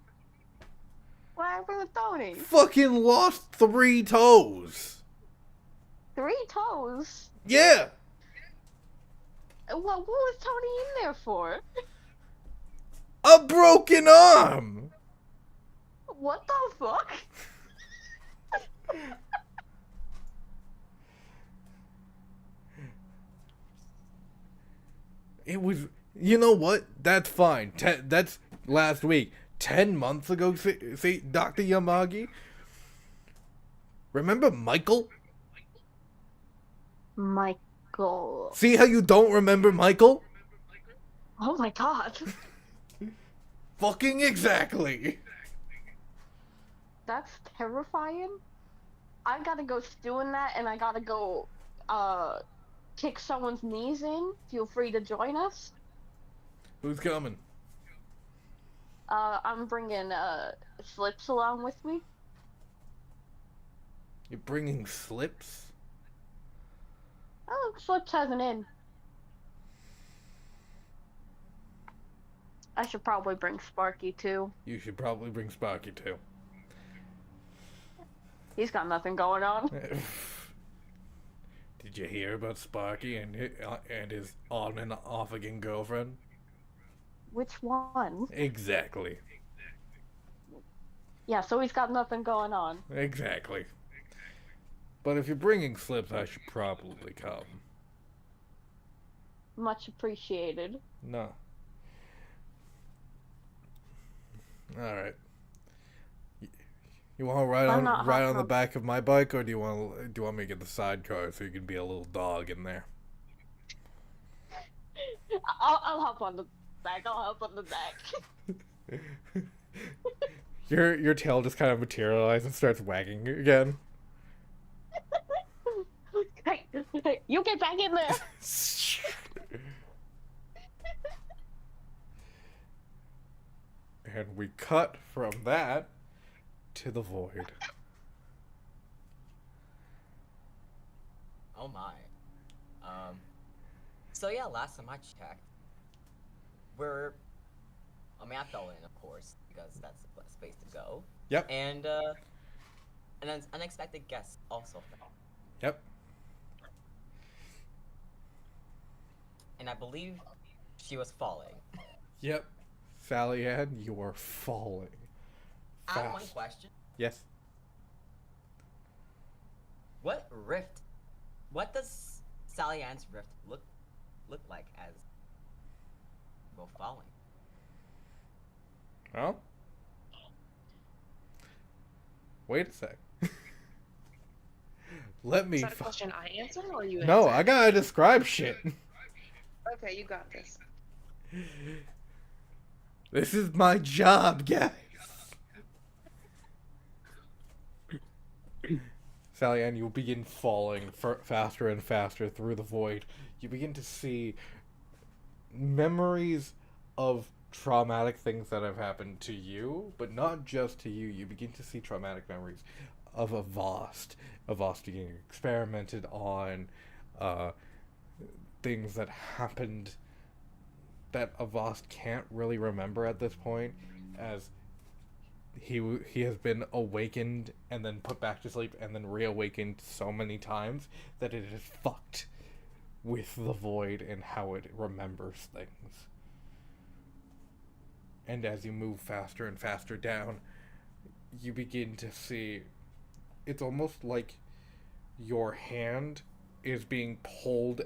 What happened with Tony? Fucking lost 3 toes. 3 toes? Yeah. What was Tony in there for? A broken arm. What the fuck? It was, you know what? That's fine. That's last week. 10 months ago, say Dr. Yamagi. Remember Michael? Michael. See how you don't remember Michael? Oh my god. Fucking exactly. That's terrifying. I gotta go stew in that and I gotta go, kick someone's knees in. Feel free to join us. Who's coming? I'm bringing, Slips along with me. You're bringing Slips? Oh, Slips has an in. I should probably bring Sparky too. You should probably bring Sparky too. He's got nothing going on. Did you hear about Sparky and his on and off again girlfriend? Which one? Exactly. Yeah, so he's got nothing going on. Exactly. But if you're bringing Slips, I should probably come. Much appreciated. No. All right. You want to ride I'm on not ride hot on the from- back of my bike, or do you want me to get the sidecar so you can be a little dog in there? I'll hop on the back. I'll hop on the back. Your tail just kind of materializes and starts wagging again. Hey, you get back in there. And we cut from that to the void. Oh my. So yeah, last time I checked, I fell in, of course, because that's the space to go. Yep. And an unexpected guest also fell. Yep. And I believe she was falling. Yep. Sally Ann, you are falling. I have one Fast. question. Yes. What does Sally Ann's rift look like as well falling? Well. Wait a sec. Let me. Is that a question I answer or you No, answer? I gotta describe shit. Okay, you got this. This is my job, guys. Sally Ann, you begin falling faster and faster through the void. You begin to see memories of traumatic things that have happened to you, but not just to you. You begin to see traumatic memories of Avast being experimented on, things that happened that Avast can't really remember at this point, as he has been awakened and then put back to sleep and then reawakened so many times that it is fucked with the void and how it remembers things. And as you move faster and faster down, you begin to see, it's almost like your hand is being pulled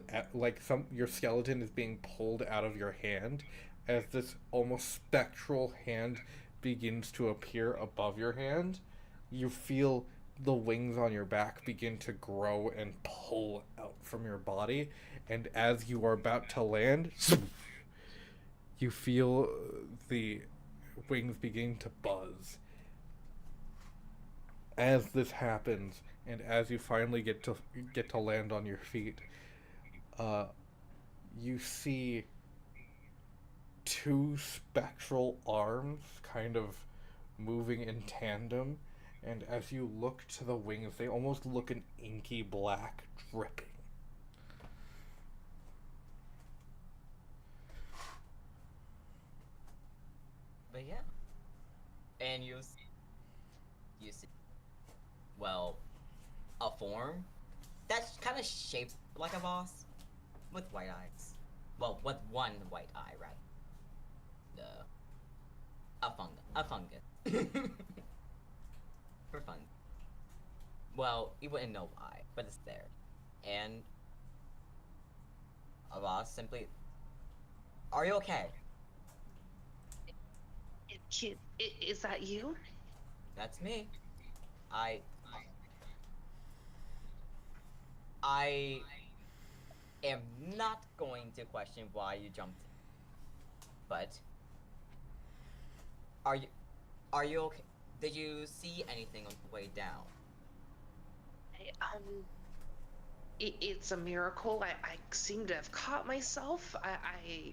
your skeleton is being pulled out of your hand, as this almost spectral hand begins to appear above your hand. You feel the wings on your back begin to grow and pull out from your body, and as you are about to land, you feel the wings begin to buzz. As this happens, and as you finally get to land on your feet, you see two spectral arms kind of moving in tandem, and as you look to the wings, they almost look an inky black, dripping. But yeah. And you see, well, a form that's kind of shaped like a boss, with white eyes. Well, with one white eye, rather. A fungus. For fun. Well, you wouldn't know why, but it's there. And a boss simply, are you okay? Kid, is that you? That's me. I am not going to question why you jumped in. But are you okay? Did you see anything on the way down? It's a miracle. I seem to have caught myself. I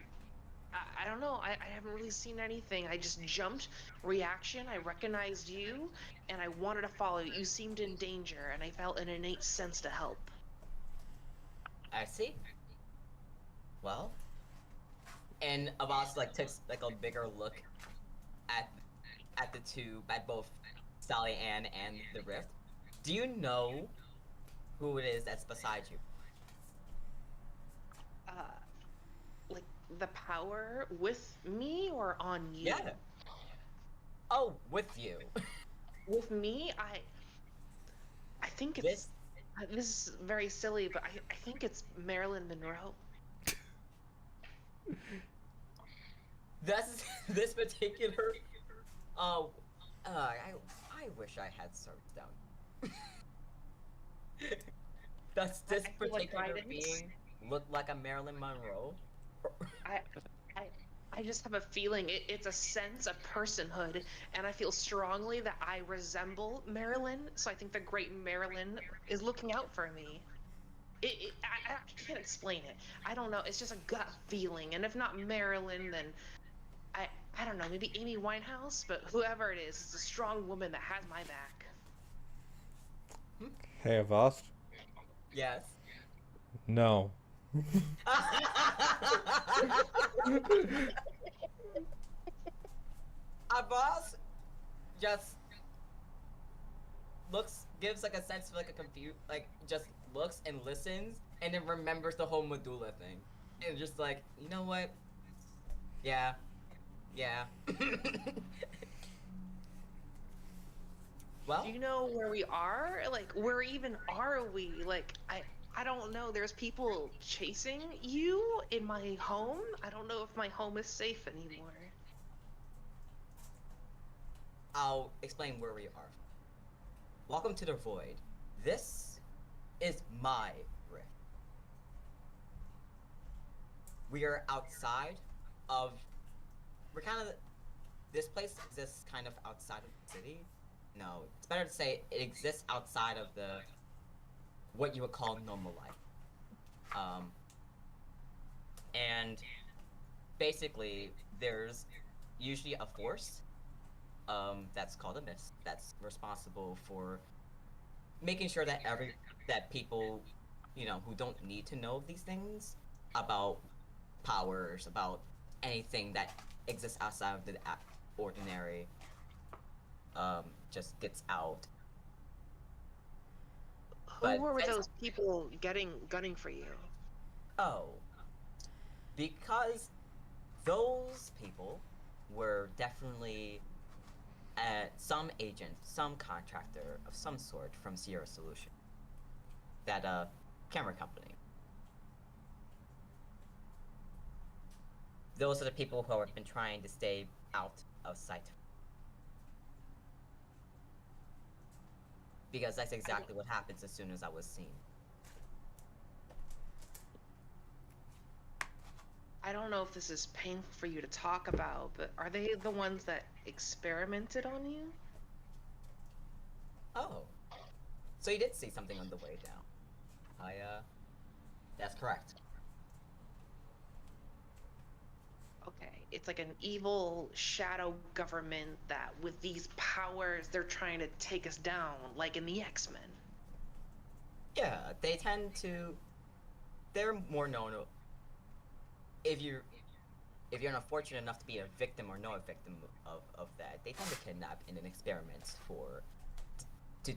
don't know. I haven't really seen anything. I just jumped. Reaction. I recognized you, and I wanted to follow you. You seemed in danger, and I felt an innate sense to help. I see. Well, and Avast takes a bigger look at the two, at both Sally Ann and the Rift. Do you know who it is that's beside you? Like the power with me or on you? Yeah. Oh, with you. With me, I think it's this is very silly, but I think it's Marilyn Monroe. This particular Oh, I wish I had served them. Does this I feel like particular guidance. being look like a Marilyn Monroe? I, I, I just have a feeling it's a sense of personhood, and I feel strongly that I resemble Marilyn. So I think the great Marilyn is looking out for me. I can't explain it. I don't know. It's just a gut feeling, and if not Marilyn, then I, I don't know. Maybe Amy Winehouse, but whoever it is, it's a strong woman that has my back. Hey, Avast? Yes. No. Our boss just gives like a sense of like a just looks and listens, and then remembers the whole medulla thing, and just like, you know what? Yeah. Well, Do you know where we are? Like, where even are we? Like, I don't know. There's people chasing you in my home. I don't know if my home is safe anymore. I'll explain where we are. Welcome to the Void. This is my rift. We are outside of. This place exists kind of outside of the city. No, it's better to say it exists outside of what you would call normal life. And basically, there's usually a force that's called a mist that's responsible for making sure that people, who don't need to know these things about powers, about anything that exists outside of the ordinary, just gets out. Who were those people gunning for you? Oh, because those people were definitely some agent, some contractor of some sort from Sierra Solution, that camera company. Those are the people who have been trying to stay out of sight. Because that's exactly what happens as soon as I was seen. I don't know if this is painful for you to talk about, but are they the ones that experimented on you? Oh. So you did see something on the way down. That's correct. Okay, it's like an evil shadow government that with these powers, they're trying to take us down, like in the X-Men. Yeah, they tend to. They're more known. If you're not fortunate enough to be a victim or know a victim of that, they tend to kidnap and then experiment to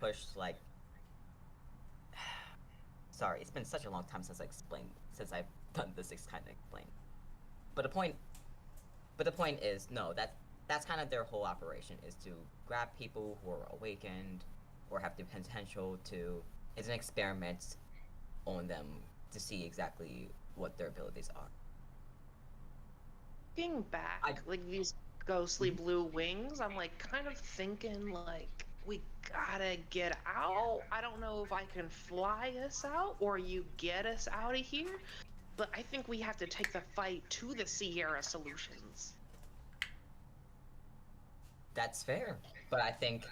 push like. Sorry, it's been such a long time since I've done this kind of explain. But the point is, no, that's kind of their whole operation, is to grab people who are awakened or have the potential to. It's an experiment on them to see exactly what their abilities are. Looking back, like these ghostly blue wings, I'm like kind of thinking like we gotta get out. I don't know if I can fly us out or you get us out of here, but I think we have to take the fight to the Sierra Solutions. That's fair, but I think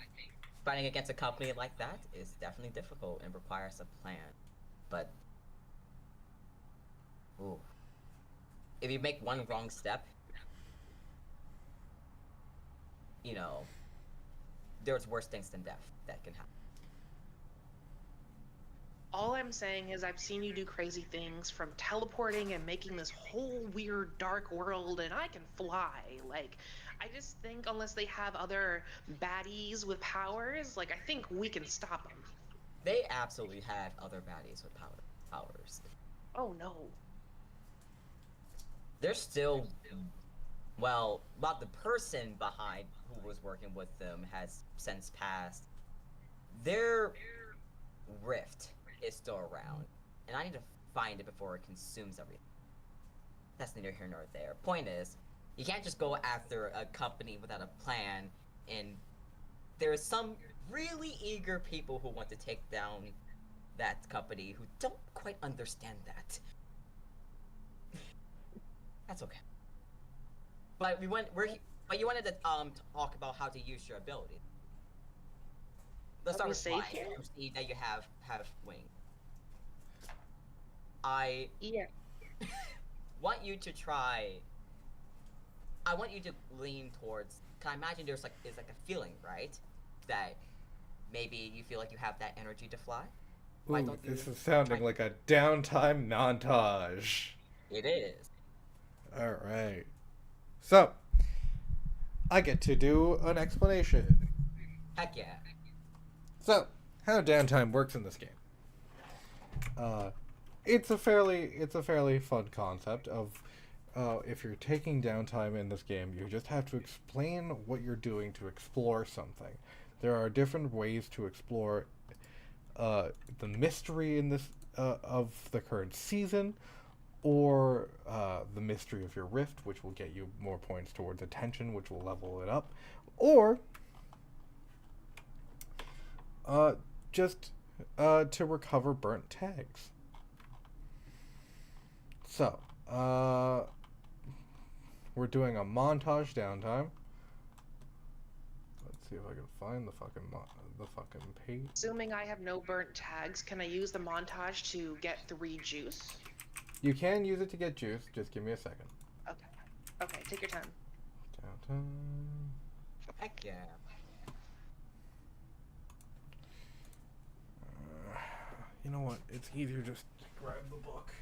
fighting against a company like that is definitely difficult and requires a plan. But ooh, if you make one wrong step, there's worse things than death that can happen. All I'm saying is I've seen you do crazy things, from teleporting and making this whole weird dark world, and I can fly. Like, I just think unless they have other baddies with powers, like, I think we can stop them. They absolutely have other baddies with powers. Oh no. They're still, well, the person behind who was working with them has since passed. Their rift is still around, and I need to find it before it consumes everything. That's neither here nor there. Point is, You can't just go after a company without a plan, and there are some really eager people who want to take down that company who don't quite understand that. That's okay. But but you wanted to talk about how to use your ability. Let's Are start we with safe flying. here? You see that you have wings. I Yeah. want you to try. I want you to lean towards. Can I imagine there's like a feeling, right? That maybe you feel like you have that energy to fly. Why Ooh, don't you this is sounding try- like a downtime montage. It is. Alright. So, I get to do an explanation. Heck yeah. So, how downtime works in this game. It's a fairly fun concept of if you're taking downtime in this game, you just have to explain what you're doing to explore something. There are different ways to explore the mystery in this of the current season, or the mystery of your rift, which will get you more points towards attention, which will level it up, or just to recover burnt tags. So, we're doing a montage downtime. Let's see if I can find the fucking page. Assuming I have no burnt tags, can I use the montage to get 3 juice? You can use it to get juice. Just give me a second. Okay. Okay, take your time. Downtime. Heck yeah. You know what? It's easier just to grab the book.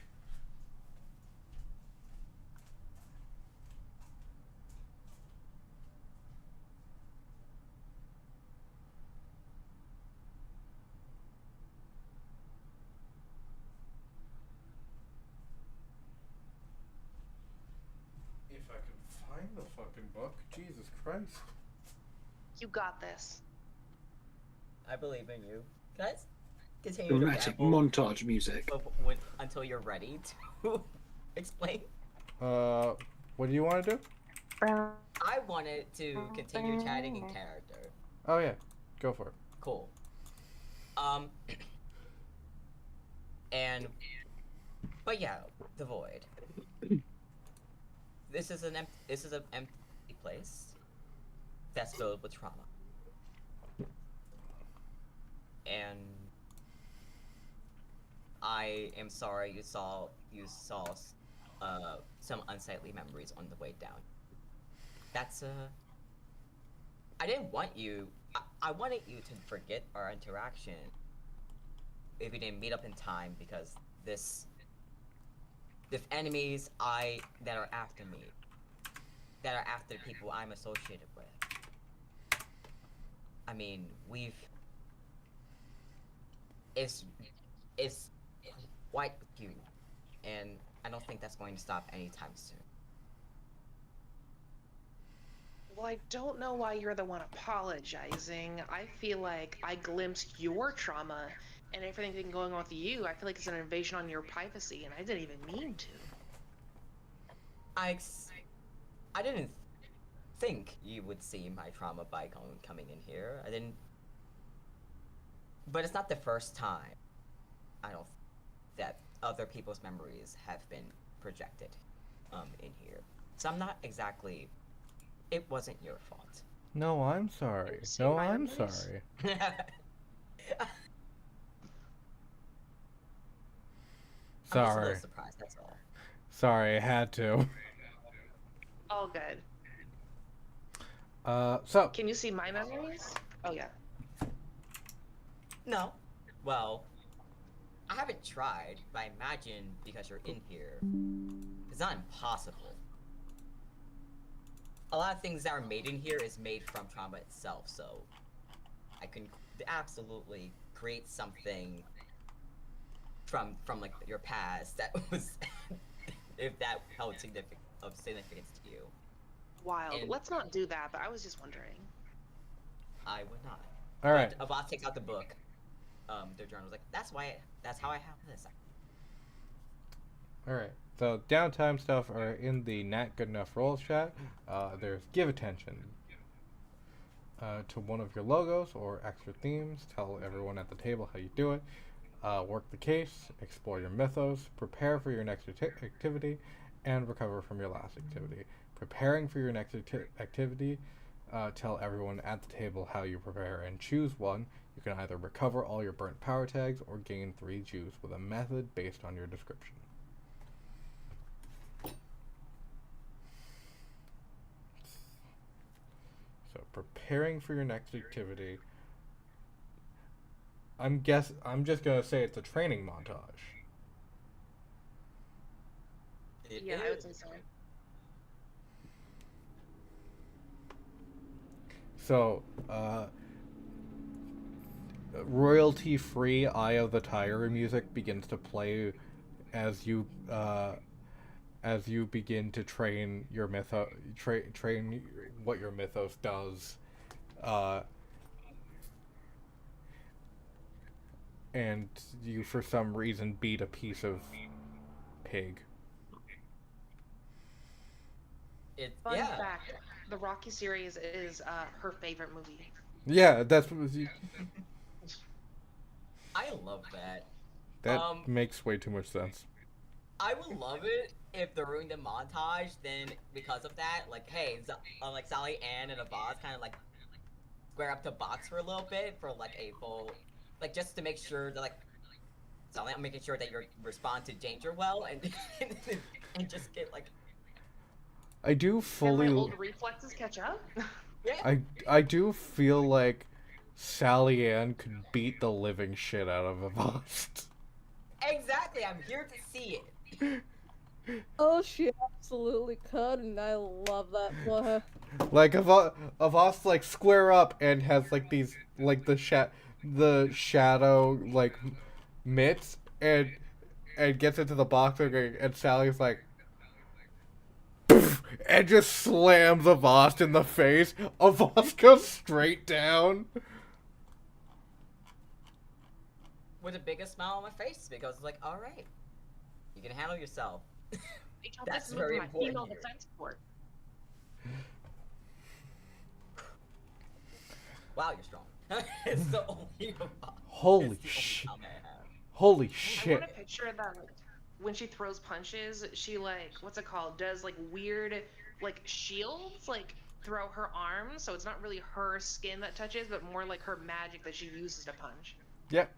If I can find the fucking book, Jesus Christ. You got this. I believe in you. Can I continue to Dramatic babble montage music. until you're ready to explain? What do you want to do? I wanted to continue chatting in character. Oh yeah, go for it. Cool. But yeah, the void. This is an empty place that's filled with trauma. And I am sorry you saw some unsightly memories on the way down. That's I didn't want you. I wanted you to forget our interaction if we didn't meet up in time, because the enemies that are after me, that are after the people I'm associated with. I mean, it's quite huge, and I don't think that's going to stop anytime soon. Well, I don't know why you're the one apologizing. I feel like I glimpsed your trauma and everything going on with you. I feel like it's an invasion on your privacy, and I didn't even mean to. I didn't think you would see my trauma by coming in here. I didn't. But it's not the first time, I don't, that other people's memories have been projected in here. So I'm not exactly. It wasn't your fault. No, I'm sorry. See No, my I'm memories? sorry. I'm just a Sorry. little surprised, that's all. Sorry, I had to. All good. So Can you see my memories? Oh, yeah. No. Well, I haven't tried, but I imagine because you're in here, it's not impossible. A lot of things that are made in here is made from trauma itself, so I can absolutely create something from like your past that was, if that held significance to you. Wild. And- Let's not do that, but I was just wondering. I would not. all right. But Abbas takes out the book. The journal was like, that's how I have this. Alright, so downtime stuff are in the Not Good Enough Rolls chat. There's give attention to one of your logos or extra themes. Tell everyone at the table how you do it. Work the case, explore your mythos, prepare for your next activity, and recover from your last activity. Preparing for your next activity, tell everyone at the table how you prepare and choose one. You can either recover all your burnt power tags or gain 3 juice with a method based on your description. So preparing for your next activity. I'm just gonna say it's a training montage. Yeah, I would say so. So, royalty-free Eye of the Tiger music begins to play as you begin to train your train what your mythos does, and you for some reason beat a piece of pig. Fun fact: the Rocky series is her favorite movie. Yeah, that's what was. I love that. That makes way too much sense. I would love it if they're doing the montage, then because of that, like, hey, like Sally, Ann, and Avaz kind of like square up to box for a little bit for like a full, like just to make sure that like Sally, I'm making sure that you respond to danger well and and just get like. I do fully. And my old reflexes catch up. Yeah. I do feel like Sally Ann could beat the living shit out of Avast. Exactly, I'm here to see it. Oh, she absolutely could, and I love that for her. Like Avast like square up and has like these like the shadow like mitts and gets into the box and Sally's like and just slams Avast in the face. Avast goes straight down. With the biggest smile on my face because it's like, all right, you can handle yourself. That's very important. Female defense sport. Wow, you're strong. It's the only. Holy shit! Holy shit! I want to picture that like, when she throws punches, she like what's it called? Does like weird like shields like throw her arms, so it's not really her skin that touches, but more like her magic that she uses to punch. Yep.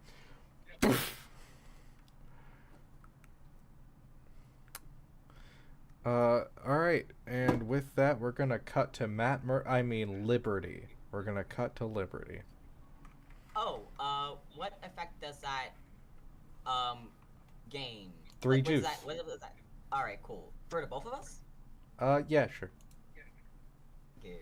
Alright, and with that, we're gonna cut to Liberty. We're gonna cut to Liberty. Oh, what effect does that, gain? 3 like, juice. What is that? Alright, cool. For the both of us? Yeah, sure. Yeah.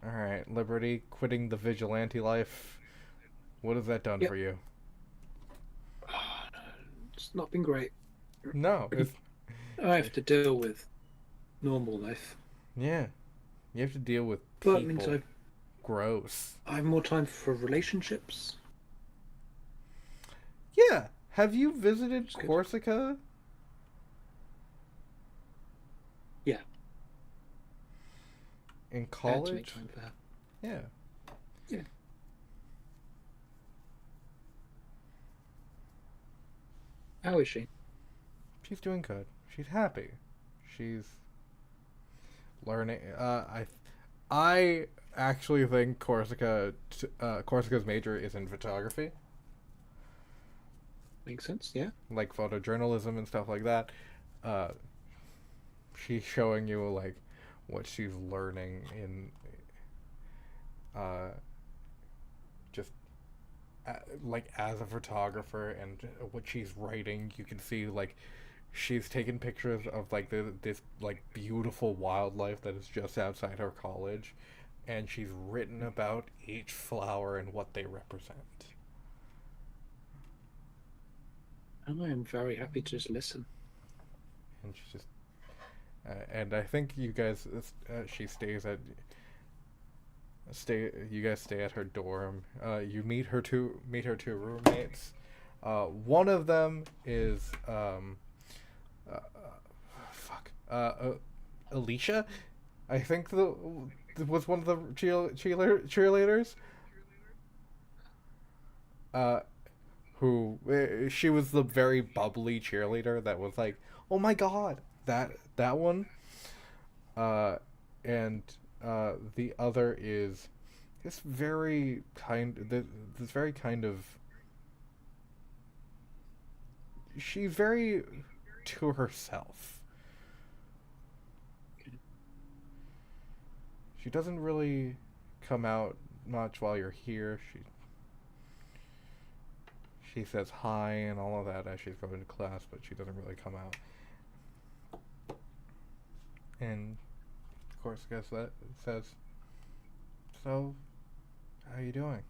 Alright, Liberty, quitting the vigilante life. What has that done for you? It's not been great. No, it's... I have to deal with normal life. Yeah. You have to deal with But people. it means Gross. I have more time for relationships. Yeah. Have you visited That's good. Corsica? Yeah. In I had to make college? time for that. Yeah. Yeah. How is she? She's doing good. She's happy. She's learning. I actually think Corsica's major is in photography, Makes sense, yeah? like photojournalism and stuff like that. She's showing you like what she's learning in just like as a photographer and what she's writing. You can see like she's taken pictures of like this like beautiful wildlife that is just outside her college, and she's written about each flower and what they represent. And I am very happy to just listen. And she's just and I think you guys she stays at you guys stay at her dorm. You meet her two roommates. One of them is Alicia. I think was one of the cheerleaders. Who she was the very bubbly cheerleader that was like, oh my god, that one. And the other is this very kind of. She's very to herself. She doesn't really come out much while you're here. She says hi and all of that as she's going to class, but she doesn't really come out. And of course, I guess that says, so, how are you doing?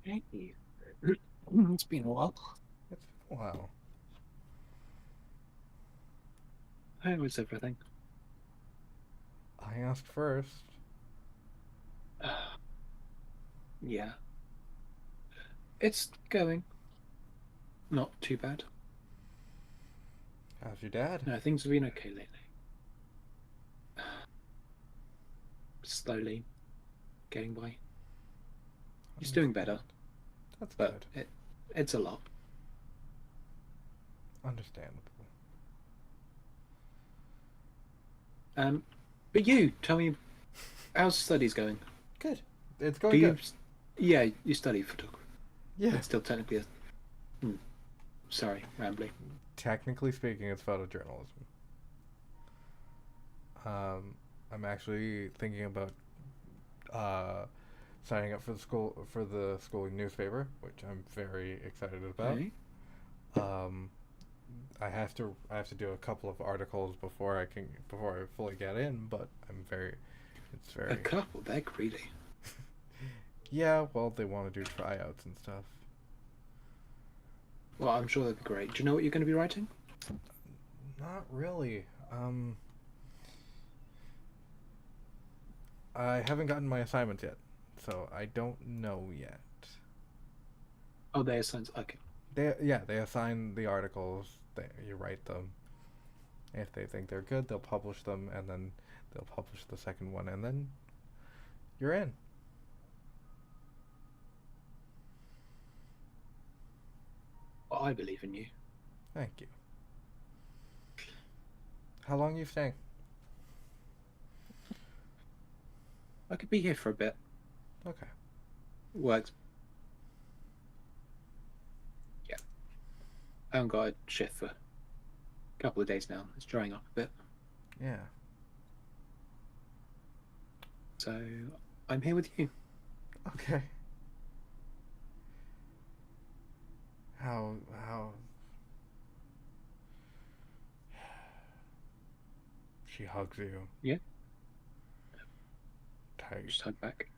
Hey. It's been a while. It's been a while. How was everything? I asked first. Yeah. It's going. Not too bad. How's your dad? No, things have been okay lately. Slowly getting by. He's doing better, That's but good. it's a lot. Understandable. But you, tell me, how's studies going? Good. It's Do going you? good. Yeah, you study photography. Yeah. It's still technically a. Sorry, rambling. Technically speaking, it's photojournalism. I'm actually thinking about signing up for the school newspaper, which I'm very excited about. Okay. I have to do a couple of articles before I fully get in, but it's very A couple, they're greedy. yeah. Well, they want to do tryouts and stuff. Well, I'm sure that'd be great. Do you know what you're going to be writing? Not really. I haven't gotten my assignments yet, so I don't know yet. Oh, they assign. Okay. They assign the articles. You write them. If they think they're good, they'll publish them, and then they'll publish the second one, and then you're in. Well, I believe in you. Thank you. How long are you staying? I could be here for a bit. Okay. Works. Yeah. I haven't got a shift for a couple of days now. It's drying up a bit. Yeah. So I'm here with you. Okay. How she hugs you. Yeah. Tight. Just hug back.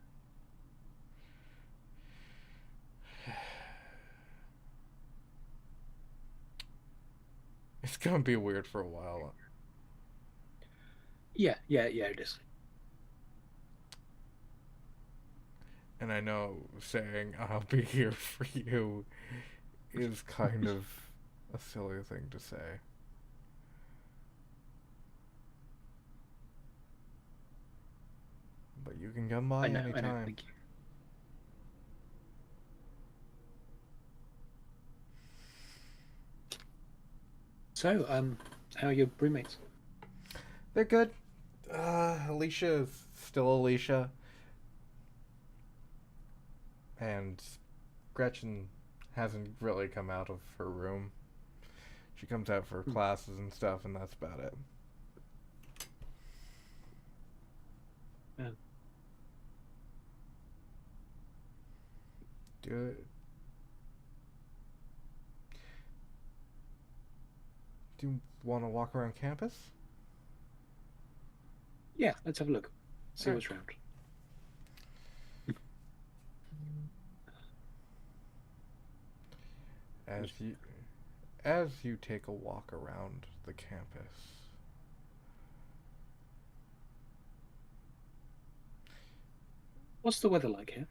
It's gonna be weird for a while. Yeah, it is. And I know saying I'll be here for you is kind of a silly thing to say. But you can come by I know, anytime. thank you. So, how are your roommates? They're good. Alicia is still Alicia. And Gretchen hasn't really come out of her room. She comes out for classes and stuff, and that's about it. Yeah. Do you want to walk around campus? Yeah, let's have a look. See Alright. what's around. As you take a walk around the campus, What's the weather like here?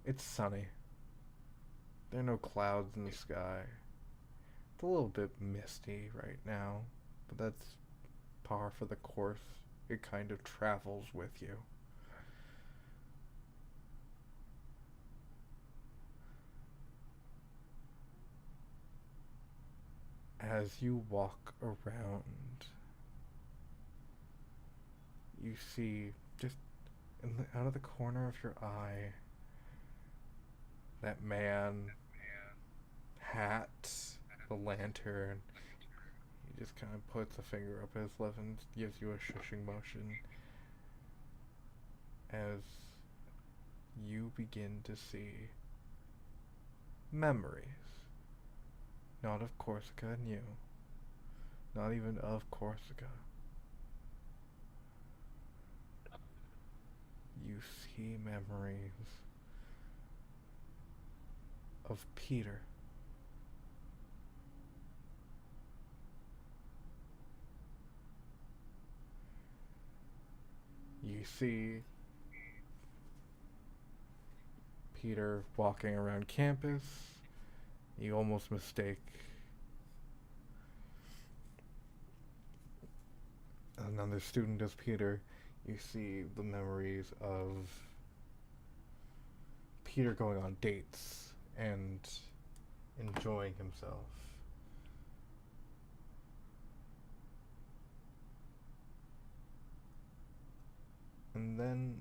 It's sunny. There are no clouds in the sky. It's a little bit misty right now, but that's par for the course. It kind of travels with you. As you walk around, you see just out of the corner of your eye that man, hat, the lantern. He just kind of puts a finger up his lip and gives you a shushing motion as you begin to see memories. Not of Corsica and you. Not even of Corsica. You see memories of Peter. You see Peter walking around campus. You almost mistake another student as Peter. You see the memories of Peter going on dates and enjoying himself. And then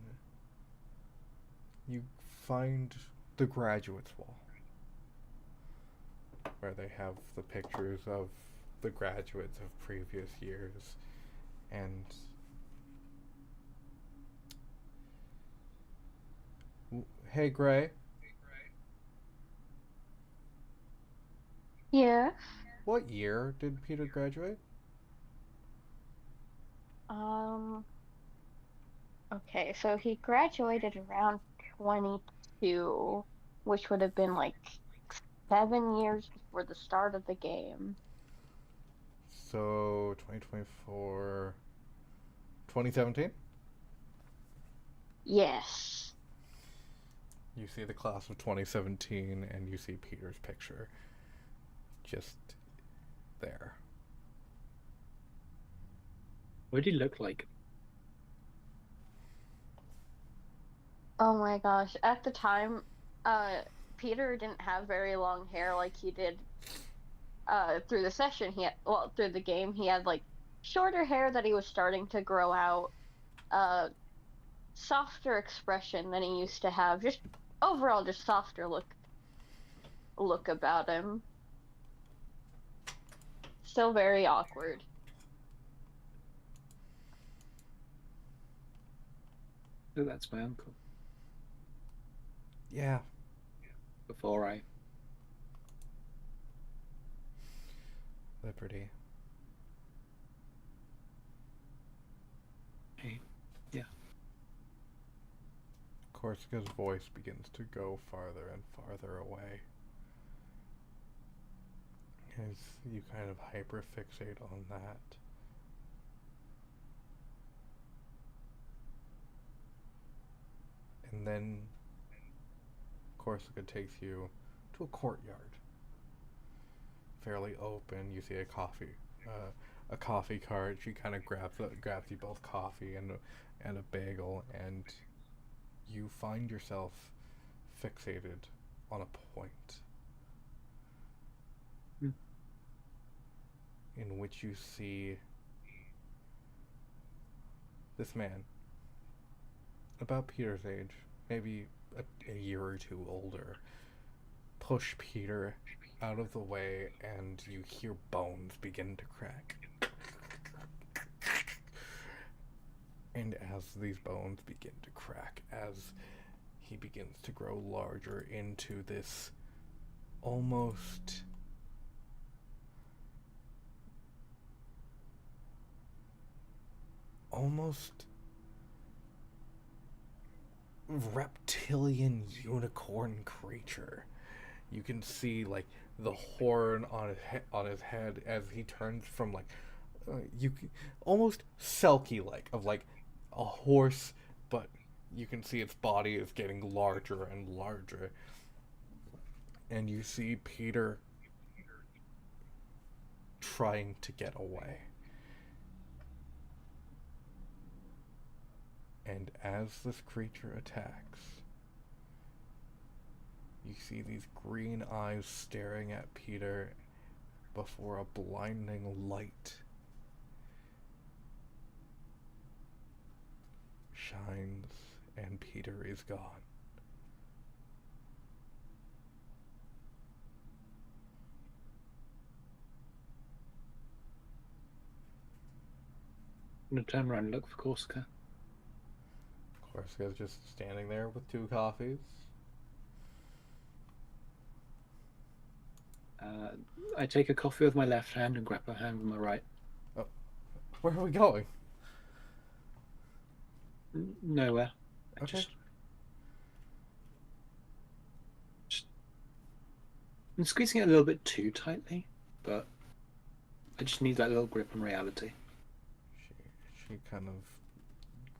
you find the graduates wall, where they have the pictures of the graduates of previous years. And hey, Gray. Yeah. What year did Peter graduate? Okay, so he graduated around 22, which would have been like 7 years before the start of the game. So 2024, 2017? Yes. You see the class of 2017 and you see Peter's picture just there. What did he look like? Oh my gosh. At the time, Peter didn't have very long hair like he did through the session. Through the game, he had like shorter hair that he was starting to grow out. Softer expression than he used to have. Just overall, just softer look about him. Still very awkward. Oh, that's my uncle. Yeah. Before I... Liberty. Hey, yeah. Corsica's voice begins to go farther and farther away. As you kind of hyperfixate on that. And then Corsica takes you to a courtyard. Fairly open. You see a coffee cart. She kind of grabs you both coffee and a bagel, and you find yourself fixated on a point in which you see this man, about Peter's age, maybe a year or two older, push Peter out of the way, and you hear bones begin to crack. And as these bones begin to crack, as he begins to grow larger into this almost reptilian unicorn creature. You can see like the horn on his head as he turns from like almost Selkie like of like a horse, but you can see its body is getting larger and larger. And you see Peter trying to get away. And as this creature attacks, you see these green eyes staring at Peter before a blinding light shines and Peter is gone. I'm gonna turn around and look for Corsica. Corsica's just standing there with 2 coffees. I take a coffee with my left hand and grab her hand with my right. Oh, where are we going? Nowhere. Okay. I'm squeezing it a little bit too tightly, but I just need that little grip on reality. She kind of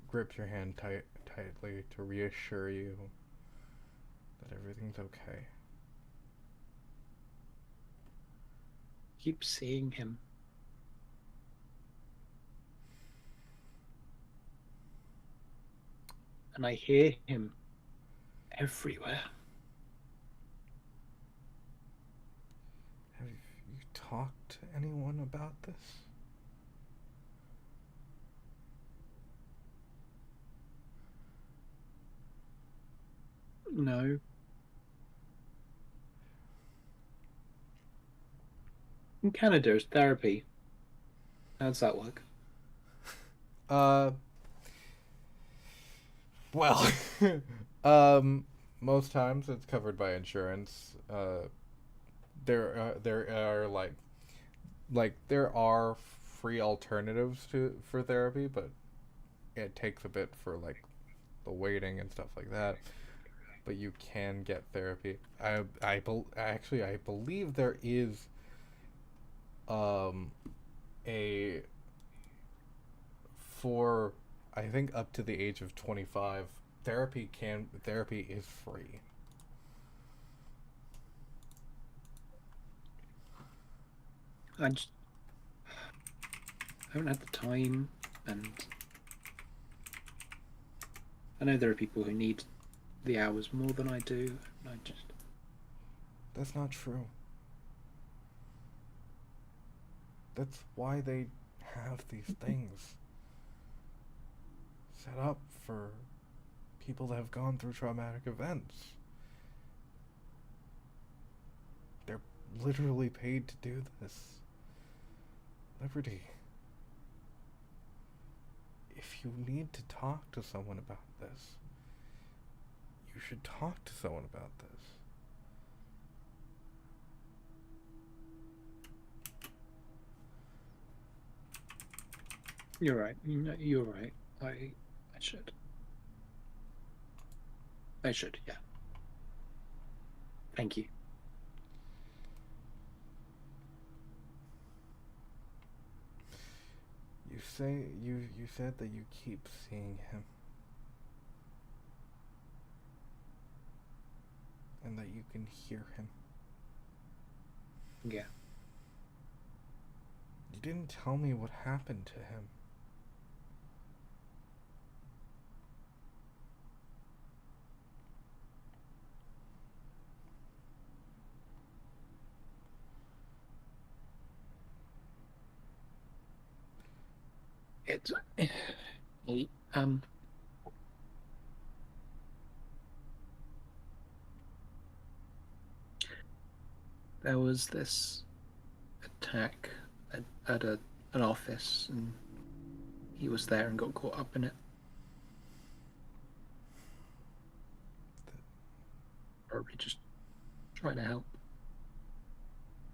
grips your hand tightly to reassure you that everything's okay. Keep seeing him. And I hear him everywhere. Have you talked to anyone about this? No. In Canada, it's therapy. How's that work? Well, most times it's covered by insurance. There are free alternatives for therapy, but it takes a bit for like the waiting and stuff like that. But you can get therapy. I believe there is for I think up to the age of 25, therapy is free. I haven't had the time, and I know there are people who need the hours more than I do. That's not true. That's why they have these things set up for people that have gone through traumatic events. They're literally paid to do this. Liberty. If you need to talk to someone about this, you should talk to someone about this. You're right. You're right. I should. I should, yeah. Thank you. You said that you keep seeing him. And that you can hear him. Yeah. You didn't tell me what happened to him. It's there was this attack at an office, and he was there and got caught up in it. Probably just trying to help.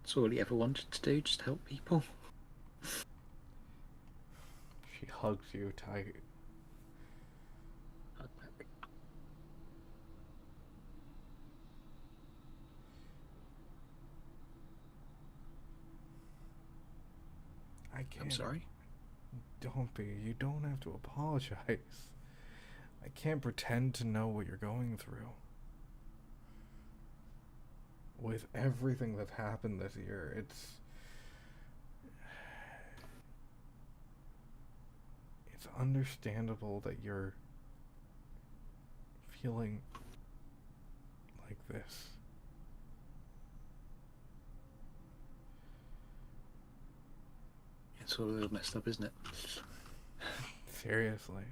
That's all he ever wanted to do, just help people. She hugs you tight. I can't. I'm sorry. Don't be. You don't have to apologize. I can't pretend to know what you're going through. With everything that's happened this year, it's understandable that you're feeling like this. It's all a little messed up, isn't it? Seriously.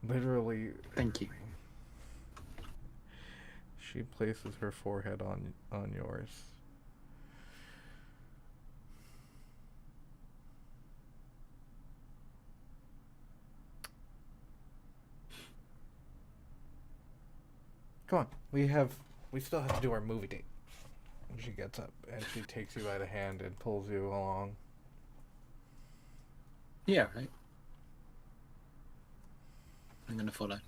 Literally. Thank you. She places her forehead on yours. Come on, we still have to do our movie date. And she gets up and she takes you by the hand and pulls you along. Yeah, right. I'm gonna follow.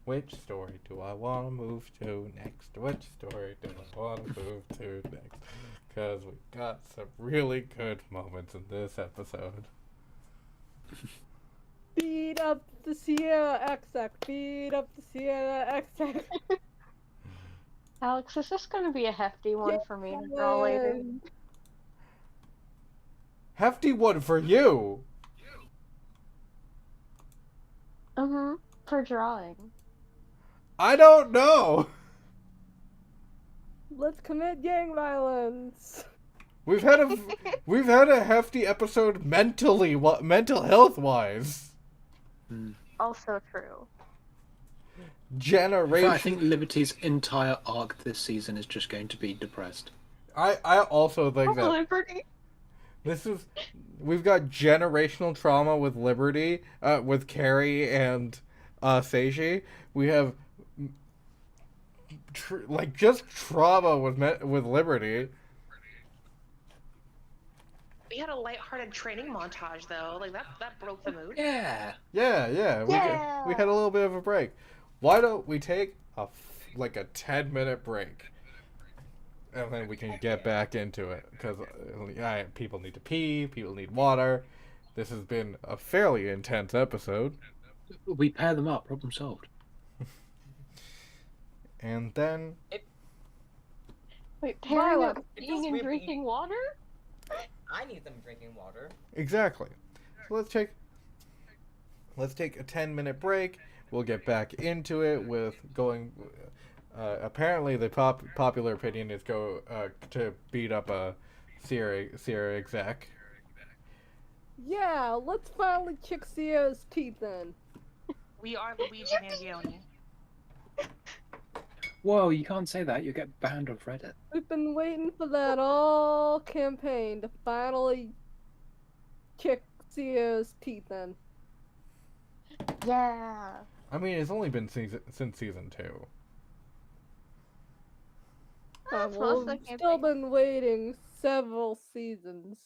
Which story do I want to move to next? Which story do I want to move to next? Because we got some really good moments in this episode. Beat up the Sierra XX. Beat up the Sierra XX. Alex, is this going to be a hefty one for me to draw later? Hefty one for you! For drawing. I don't know! Let's commit gang violence. We've had a hefty episode mental health wise. Also true. Generation. I think Liberty's entire arc this season is just going to be depressed. I also think that Liberty. we've got generational trauma with Liberty, with Carrie and Seiji. We have just trauma with Liberty. We had a lighthearted training montage though, like that broke the mood. Yeah. Yeah. We had a little bit of a break. Why don't we take a 10-minute break, and then we can get back into it? Because people need to pee, people need water. This has been a fairly intense episode. We pair them up. Problem solved. And then Wait, pairing up It eating feels and weird drinking water? I need them drinking water. exactly. So let's take a 10-minute break. We'll get back into it with going. Apparently, the popular opinion is to beat up a Sierra exec. Yeah, let's finally kick Sierra's teeth in. We are Luigi Mangione. Whoa, you can't say that. You'll get banned off Reddit. We've been waiting for that all campaign to finally kick Sierra's teeth in. Yeah. I mean, it's only been since season 2. That's most of the We've still campaign. been waiting several seasons.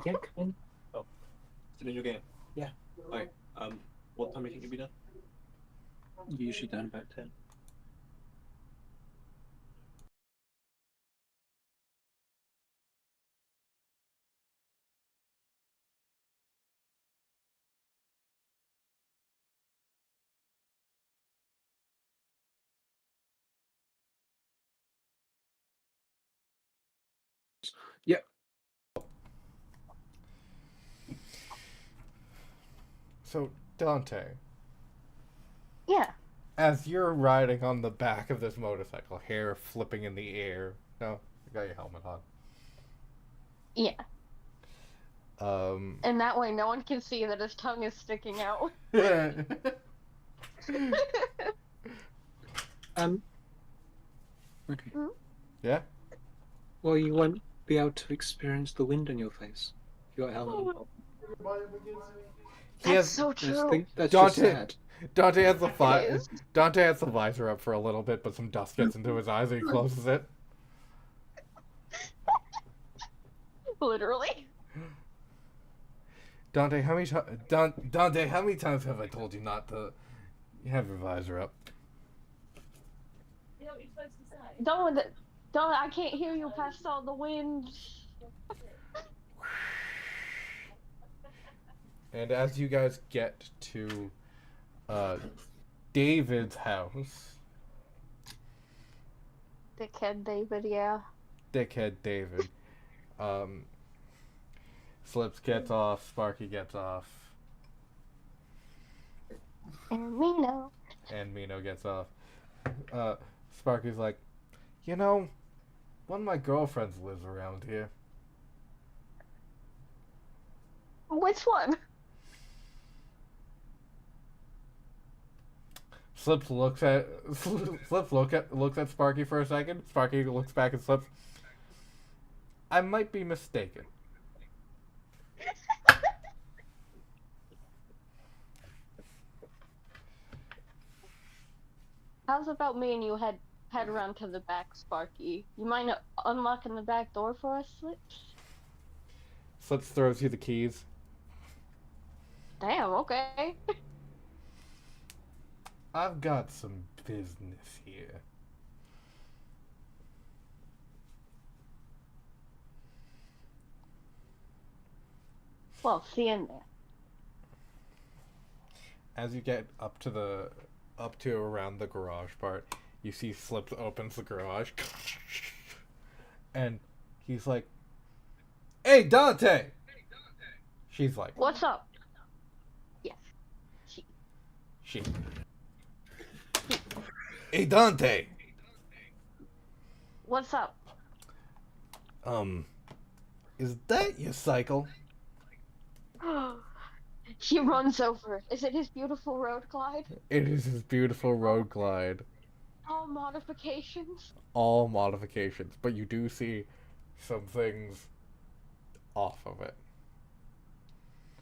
Yeah, come in. Oh, still in your game? Yeah. Alright. What time do you think you'll be done? Usually done about 10. Yeah. So, Dante, Yeah. as you're riding on the back of this motorcycle, hair flipping in the air. No, you got your helmet on. Yeah. Um. And that way no one can see that his tongue is sticking out. Okay. Yeah. Well, you won't be able to experience the wind in your face. You got a helmet on. He That's has so true. That's Dante- just sad. Dante has the It is. Dante has the visor up for a little bit, but some dust gets into his eyes and he closes it. Literally. Dante, how many Dante, how many times have I told you not to have your visor up? Don't, I can't hear you past all the wind. And as you guys get to David's house, Dickhead David, yeah. Dickhead David, Slips gets off, Sparky gets off, And Mino. and Mino gets off. Sparky's like, you know, one of my girlfriends lives around here. Which one? Slips looks at Sparky for a second. Sparky looks back at Slips. I might be mistaken. How's about me and you head around to the back, Sparky? You mind unlocking the back door for us, Slips? Slips throws you the keys. Damn, okay. I've got some business here. Well, see you in there. As you get up to around the garage part, you see Slips opens the garage, and he's like, "Hey, Dante!" She's like, What's up? Yes. "She." Hey, Dante. What's up? Is that your cycle? He runs over. Is it his beautiful road glide? It is his beautiful road glide. All modifications? All modifications, but you do see some things off of it.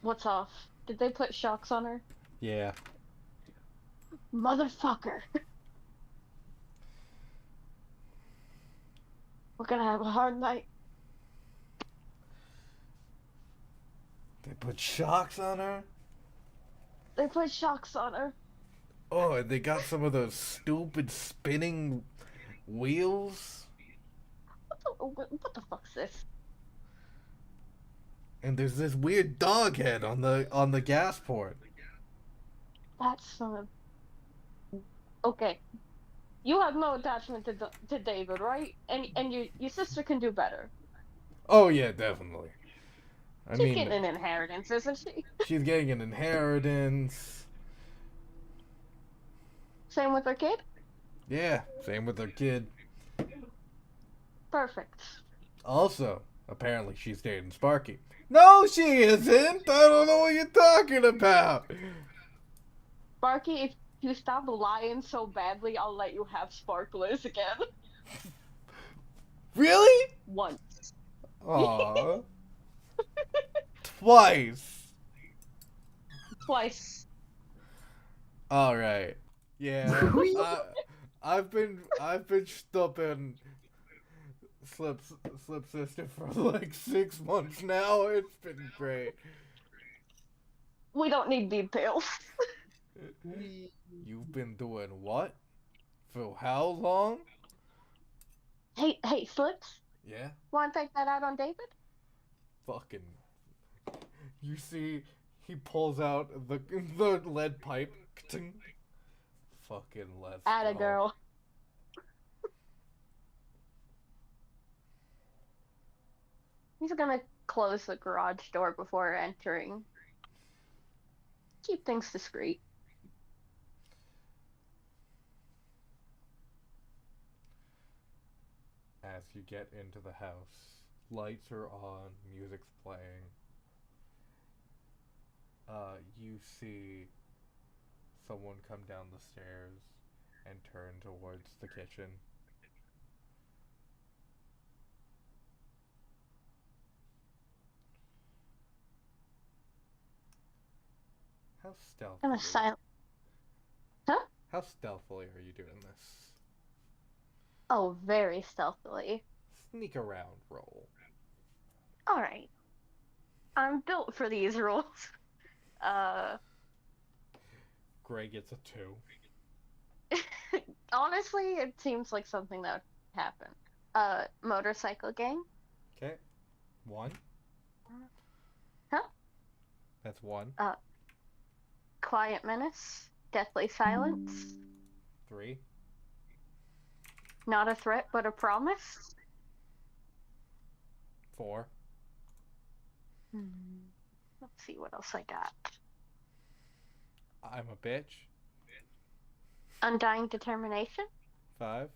What's off? Did they put shocks on her? Yeah. Motherfucker. We're gonna have a hard night. They put shocks on her? They put shocks on her. Oh, and they got some of those stupid spinning wheels? What the fuck's this? And there's this weird dog head on the gas port. That's son of... Okay. You have no attachment to David, right? And your sister can do better. Oh yeah, definitely. I She's mean, getting an inheritance, isn't she? she's getting an inheritance. Same with her kid? Yeah, same with her kid. Perfect. Also, apparently she's dating Sparky. No, she isn't! I don't know what you're talking about! Sparky, if you stop lying so badly, I'll let you have Sparklers again. Really? Once. Aww. Twice. Twice. Alright. Yeah. I've been stopping Slip sister for like 6 months now. It's been great. We don't need details. You've been doing what? For how long? Hey, Slips. Yeah? Want to take that out on David? Fucking. You see, he pulls out the lead pipe. Fucking let's Atta go. girl. He's gonna close the garage door before entering. Keep things discreet. As you get into the house, lights are on, music's playing. You see someone come down the stairs and turn towards the kitchen. How I'm a silent. Huh? How stealthily are you doing this? Oh, very stealthily. Sneak around roll. Alright. I'm built for these roles. Gray gets a 2. Honestly, it seems like something that would happen. Motorcycle gang? Okay. 1. Huh? That's 1. Quiet menace? Deathly silence? 3. Not a threat, but a promise? 4. Let's see what else I got. I'm a bitch. Undying determination? 5.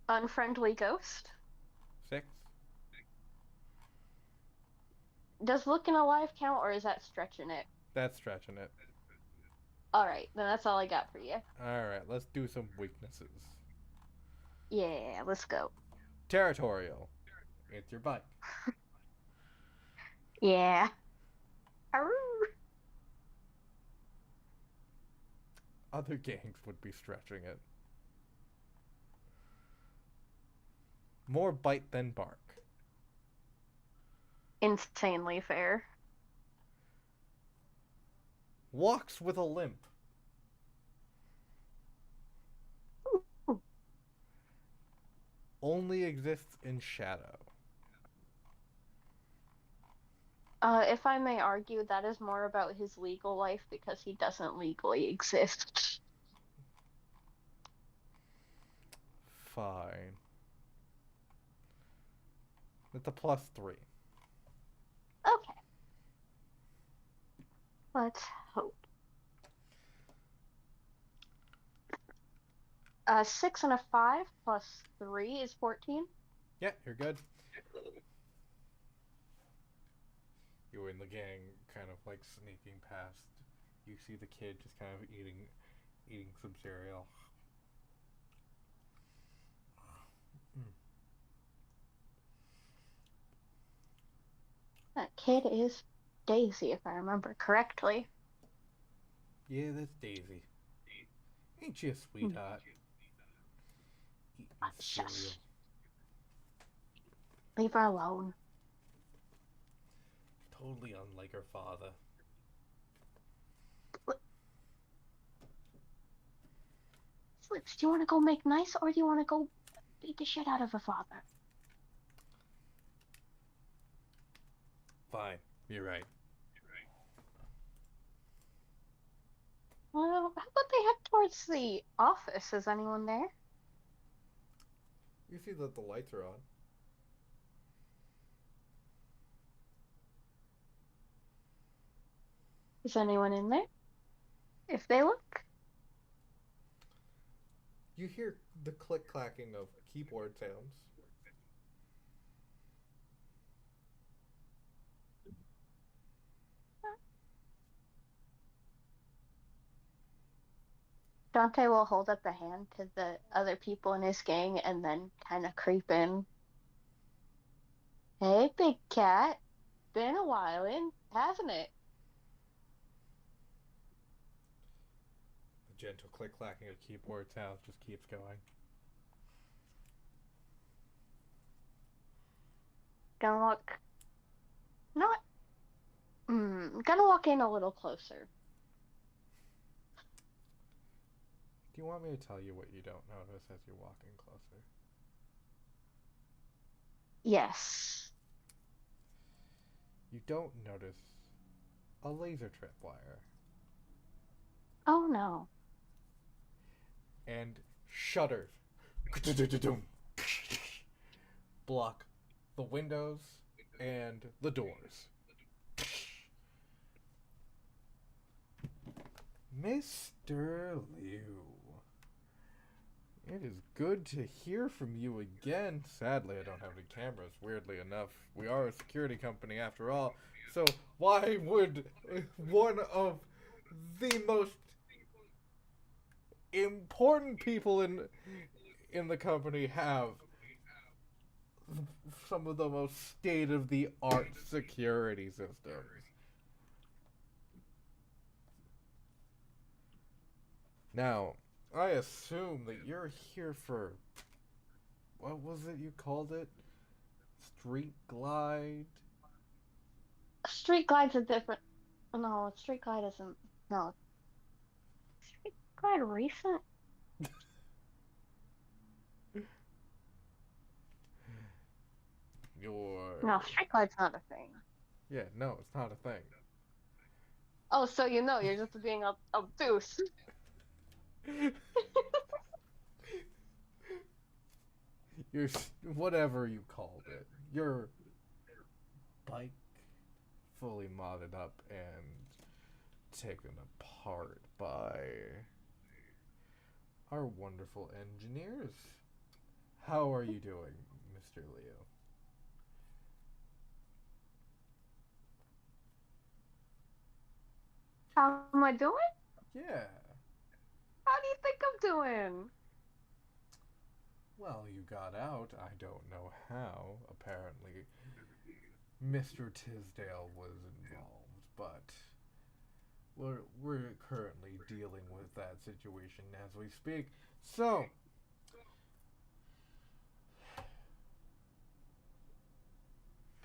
Unfriendly ghost? 6. Does looking alive count, or is that stretching it? That's stretching it. Alright, then that's all I got for you. Alright, let's do some weaknesses. Yeah, let's go. Territorial. It's your bike. Yeah. Arroo. Other gangs would be stretching it. More bite than bark. Insanely fair. Walks with a limp. Ooh. Only exists in shadow. If I may argue, that is more about his legal life because he doesn't legally exist. Fine. It's a +3. Okay. Let's hope. 6 and a 5 plus 3 is 14. Yeah, you're good. You and the gang kind of like sneaking past. You see the kid just kind of eating some cereal. That kid is Daisy, if I remember correctly. Yeah, that's Daisy. Ain't she a sweetheart? Eating cereal. Shush. Leave her alone. Totally unlike her father. Slips, do you want to go make nice, or do you want to go beat the shit out of her father? Fine, you're right. Well, how about they head towards the office? Is anyone there? You see that the lights are on. Is anyone in there? If they look. You hear the click-clacking of keyboard sounds. Dante will hold up a hand to the other people in his gang and then kind of creep in. Hey, big cat. Been a while hasn't it? The gentle click-clacking of keyboard sounds just keeps going. Gonna walk. Not. Gonna walk in a little closer. Do you want me to tell you what you don't notice as you're walking closer? Yes. You don't notice a laser tripwire Oh no. and shutters block the windows and the doors. Mr. Liu, it is good to hear from you again. Sadly, I don't have any cameras, weirdly enough. We are a security company after all, so why would one of the most important people in the company have some of the most state-of-the-art security systems? Now, I assume that you're here for... What was it you called it? Street Glide? Street glide's a different. No, street glide isn't. No. Street glide recent? No, street glide's not a thing. Yeah, no, it's not a thing. Oh, so you're just being obtuse. Your whatever you called it. Your bike fully modded up and taken apart by our wonderful engineers. How are you doing, Mr. Leo? How am I doing? Yeah. How do you think I'm doing? Well, you got out. I don't know how. Apparently, Mr. Tisdale was involved, but we're currently dealing with that situation as we speak. So,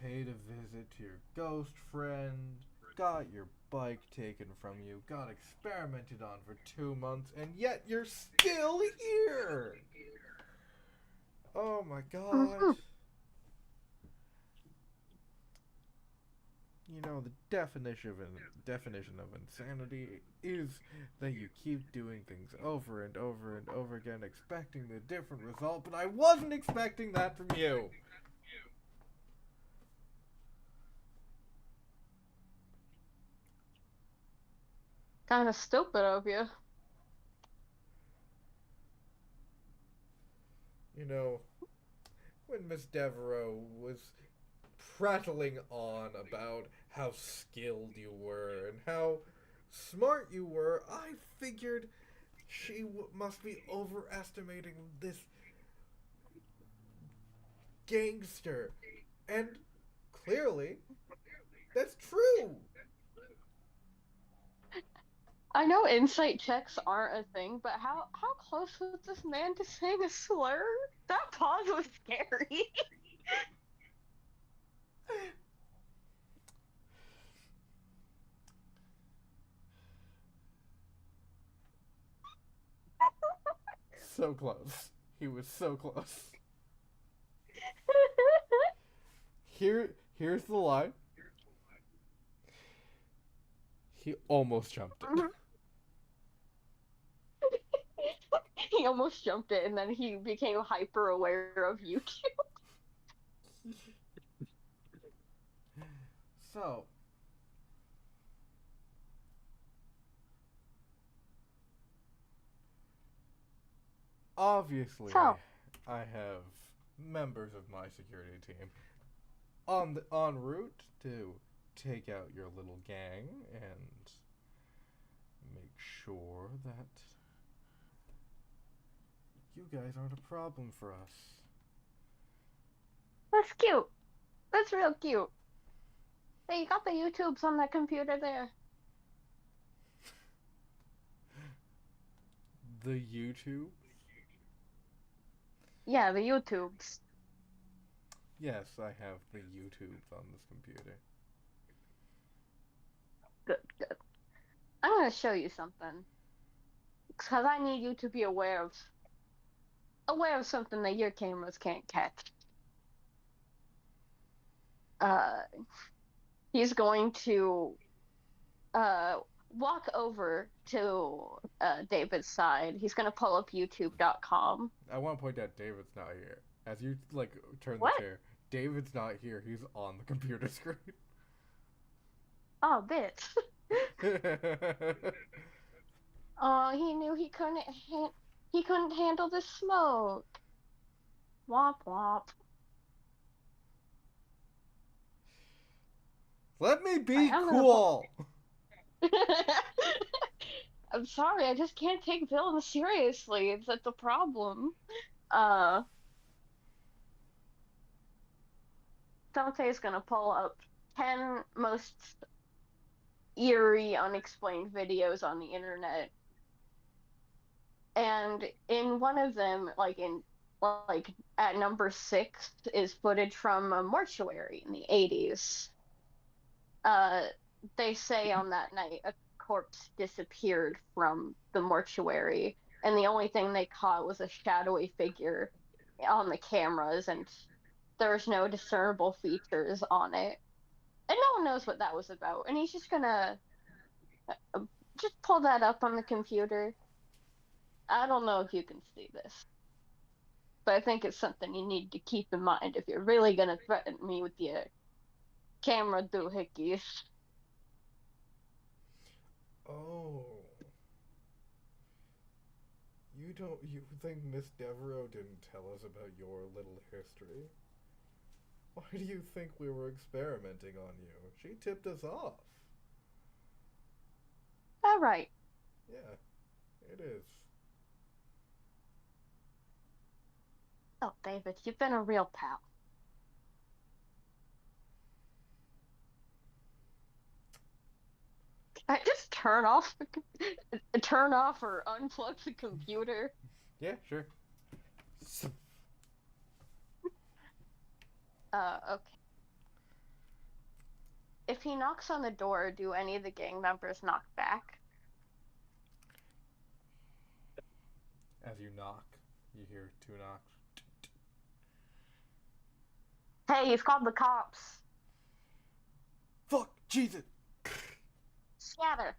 paid a visit to your ghost friend, got your bike taken from you, got experimented on for 2 months, and yet you're still here! Oh my god. You know, the definition of insanity is that you keep doing things over and over and over again, expecting a different result, but I wasn't expecting that from you! Kinda stupid of you. You know, when Miss Devereaux was prattling on about how skilled you were and how smart you were, I figured she must be overestimating this gangster. And clearly, that's true. I know insight checks aren't a thing, but how close was this man to saying a slur? That pause was scary. So close. He was so close. Here's the line. He almost jumped it. He almost jumped it, and then he became hyper aware of YouTube. So, obviously, So. I have members of my security team en route to take out your little gang and make sure that you guys aren't a problem for us. That's cute. That's real cute. Hey, you got the YouTubes on that computer there. The YouTube? Yeah, the YouTubes. Yes, I have the YouTubes on this computer. Good, good. I'm gonna show you something. Because I need you to be aware of something that your cameras can't catch. Uh, he's going to walk over to David's side. He's gonna pull up YouTube.com. I want to point out David's not here. As you like turn What? the chair, David's not here. He's on the computer screen. Oh, bitch. Oh, he knew he couldn't handle the smoke. Womp womp. Let me be I'm gonna cool. I'm sorry, I just can't take villains seriously. That's the problem. Uh, Dante's gonna pull up 10 most eerie, unexplained videos on the internet. And in one of them, like at number 6 is footage from a mortuary in the 80s. They say on that night a corpse disappeared from the mortuary, and the only thing they caught was a shadowy figure on the cameras, and there was no discernible features on it. And no one knows what that was about. And he's just gonna just pull that up on the computer. I don't know if you can see this, but I think it's something you need to keep in mind if you're really gonna threaten me with your camera doohickeys. Oh. You think Miss Devereaux didn't tell us about your little history? Why do you think we were experimenting on you? She tipped us off. All right. Yeah, it is. Oh, David, you've been a real pal. Can I just turn off or unplug the computer? Yeah, sure. Okay. If he knocks on the door, do any of the gang members knock back? As you knock, you hear 2 knocks. Hey, he's called the cops. Fuck! Jesus! Scatter.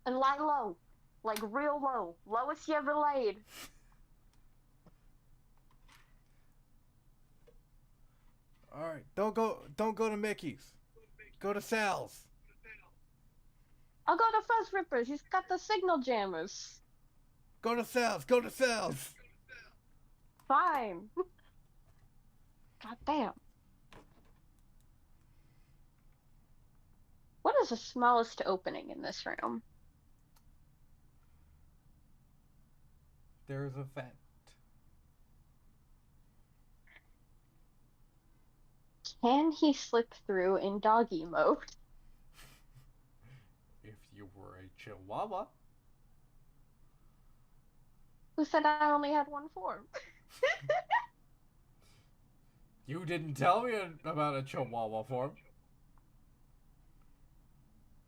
And lie low. Like real low. Lowest you ever laid. Alright, don't go to Mickey's. Go to Sal's. I'll go to Fuzz Rippers. He's got the signal jammers. Go to Sal's. Fine. God damn. What is the smallest opening in this room? There's a vent. Can he slip through in doggy mode? If you were a chihuahua. Who said I only had one form? You didn't tell me about a chihuahua form.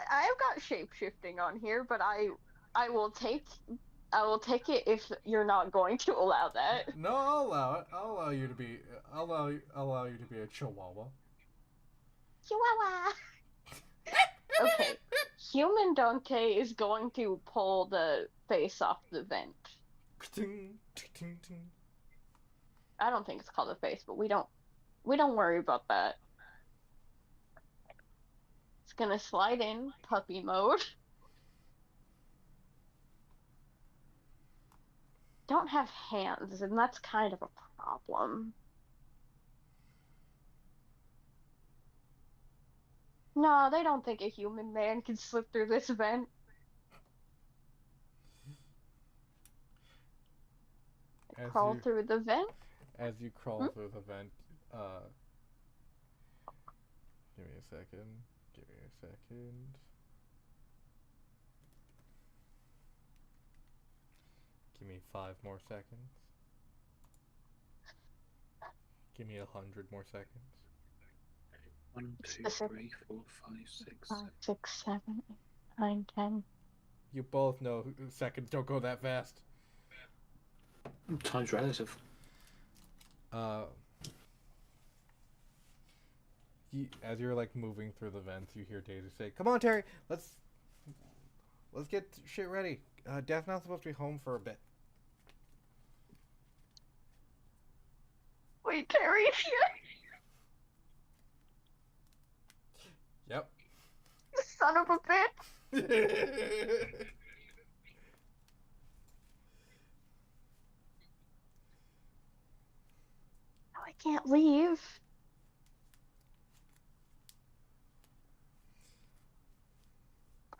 I've got shape-shifting on here, but I will take it if you're not going to allow that. No, I'll allow it. I'll allow you to be a chihuahua. Chihuahua. Okay. Human Dante is going to pull the face off the vent. I don't think it's called a face, but we don't worry about that. It's gonna slide in puppy mode. Don't have hands, and that's kind of a problem. No, they don't think a human man can slip through this vent. Crawl through the vent? As you crawl through the vent, give me a second. Give me 5 more seconds. Give me 100 more seconds. 1, 2, Specific. 3, 4, 5, 6, 5, 7. 6, 7, 8, 9, 10. You both know seconds don't go that fast. Time's relative. As you're like moving through the vents, you hear Daisy say, "Come on, Terry, let's get shit ready. Death Knell's supposed to be home for a bit." Wait, Terry's here? Yep. Son of a bitch! Oh, I can't leave.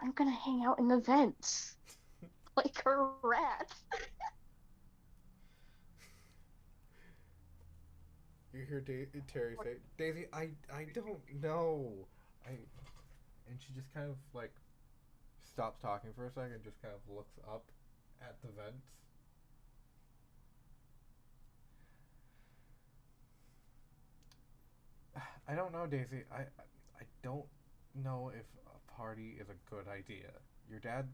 I'm gonna hang out in the vents. Like a rat. You hear Terry say, "Daisy, I don't know. And she just kind of like stops talking for a second, just kind of looks up at the vents. I don't know, Daisy. I don't know if a party is a good idea. Your dad.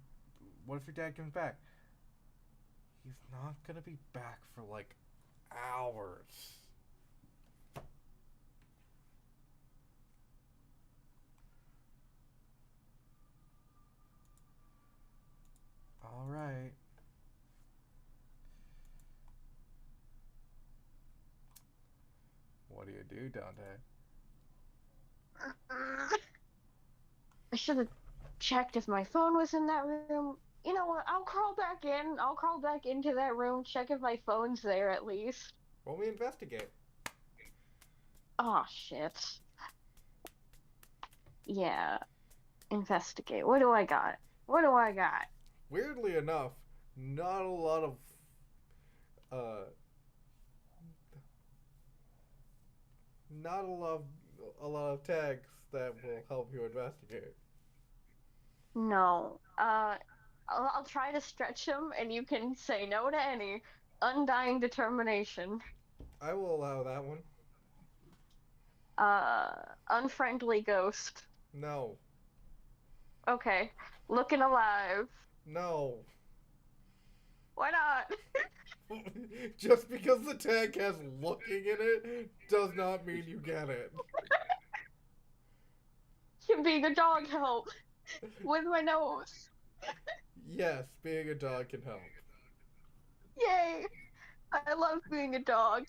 What if your dad comes back? He's not gonna be back for like hours. All right. What do you do, Dante? I should have checked if my phone was in that room. You know what? I'll crawl back in. I'll crawl back into that room, check if my phone's there at least. Well, we investigate. Oh, shit. Yeah. Investigate. What do I got? What do I got? Weirdly enough, not a lot of tags that will help you investigate. No. I'll try to stretch them, and you can say no to any. Undying determination. I will allow that one. Unfriendly ghost. No. Okay. Looking alive. No. Why not? Just because the tag has looking in it does not mean you get it. Can being a dog help? With my nose. Yes, being a dog can help. Yay! I love being a dog.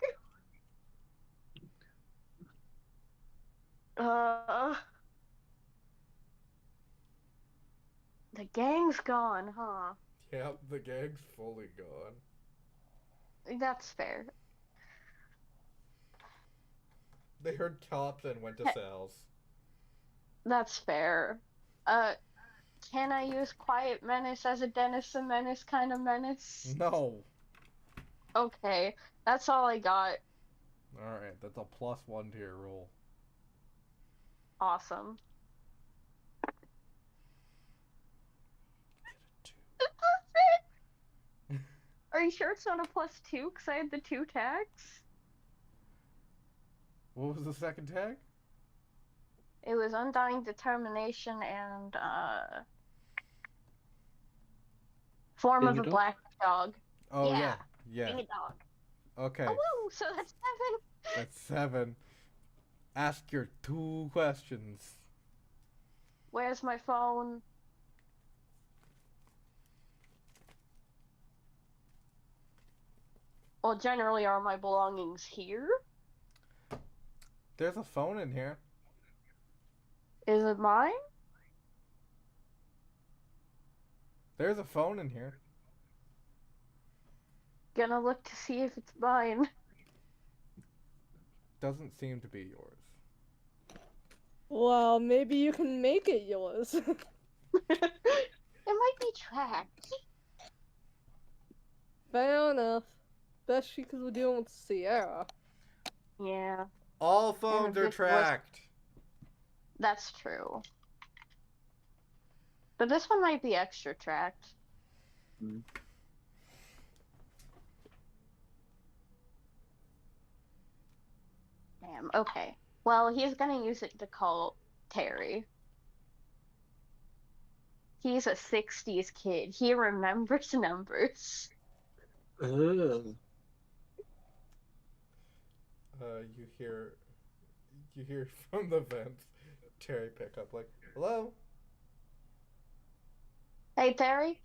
The gang's gone, huh? Yep, the gang's fully gone. That's fair. They heard cops and went to cells. That's fair. Can I use Quiet Menace as a Dennis the Menace kind of menace? No. Okay, that's all I got. Alright, that's a +1 to your roll. Awesome. Are you sure it's not a +2? Because I had the 2 tags? What was the second tag? It was Undying Determination and, Form of a Black Dog. Oh, Yeah. yeah. Being a dog. Okay, Oh, woo! So that's 7. that's 7. Ask your 2 questions. Where's my phone? Well, generally, are my belongings here? There's a phone in here. Is it mine? There's a phone in here. Gonna look to see if it's mine. Doesn't seem to be yours. Well, maybe you can make it yours. It might be tracked. Fair enough. Especially because we're dealing with Sierra. Yeah, All phones are this was- tracked. that's true. But this one might be extra tracked. Damn, okay. Well, he's gonna use it to call Terry. He's a 60s kid. He remembers numbers. Ugh. You hear from the vents, Terry pick up like, hello? Hey, Terry?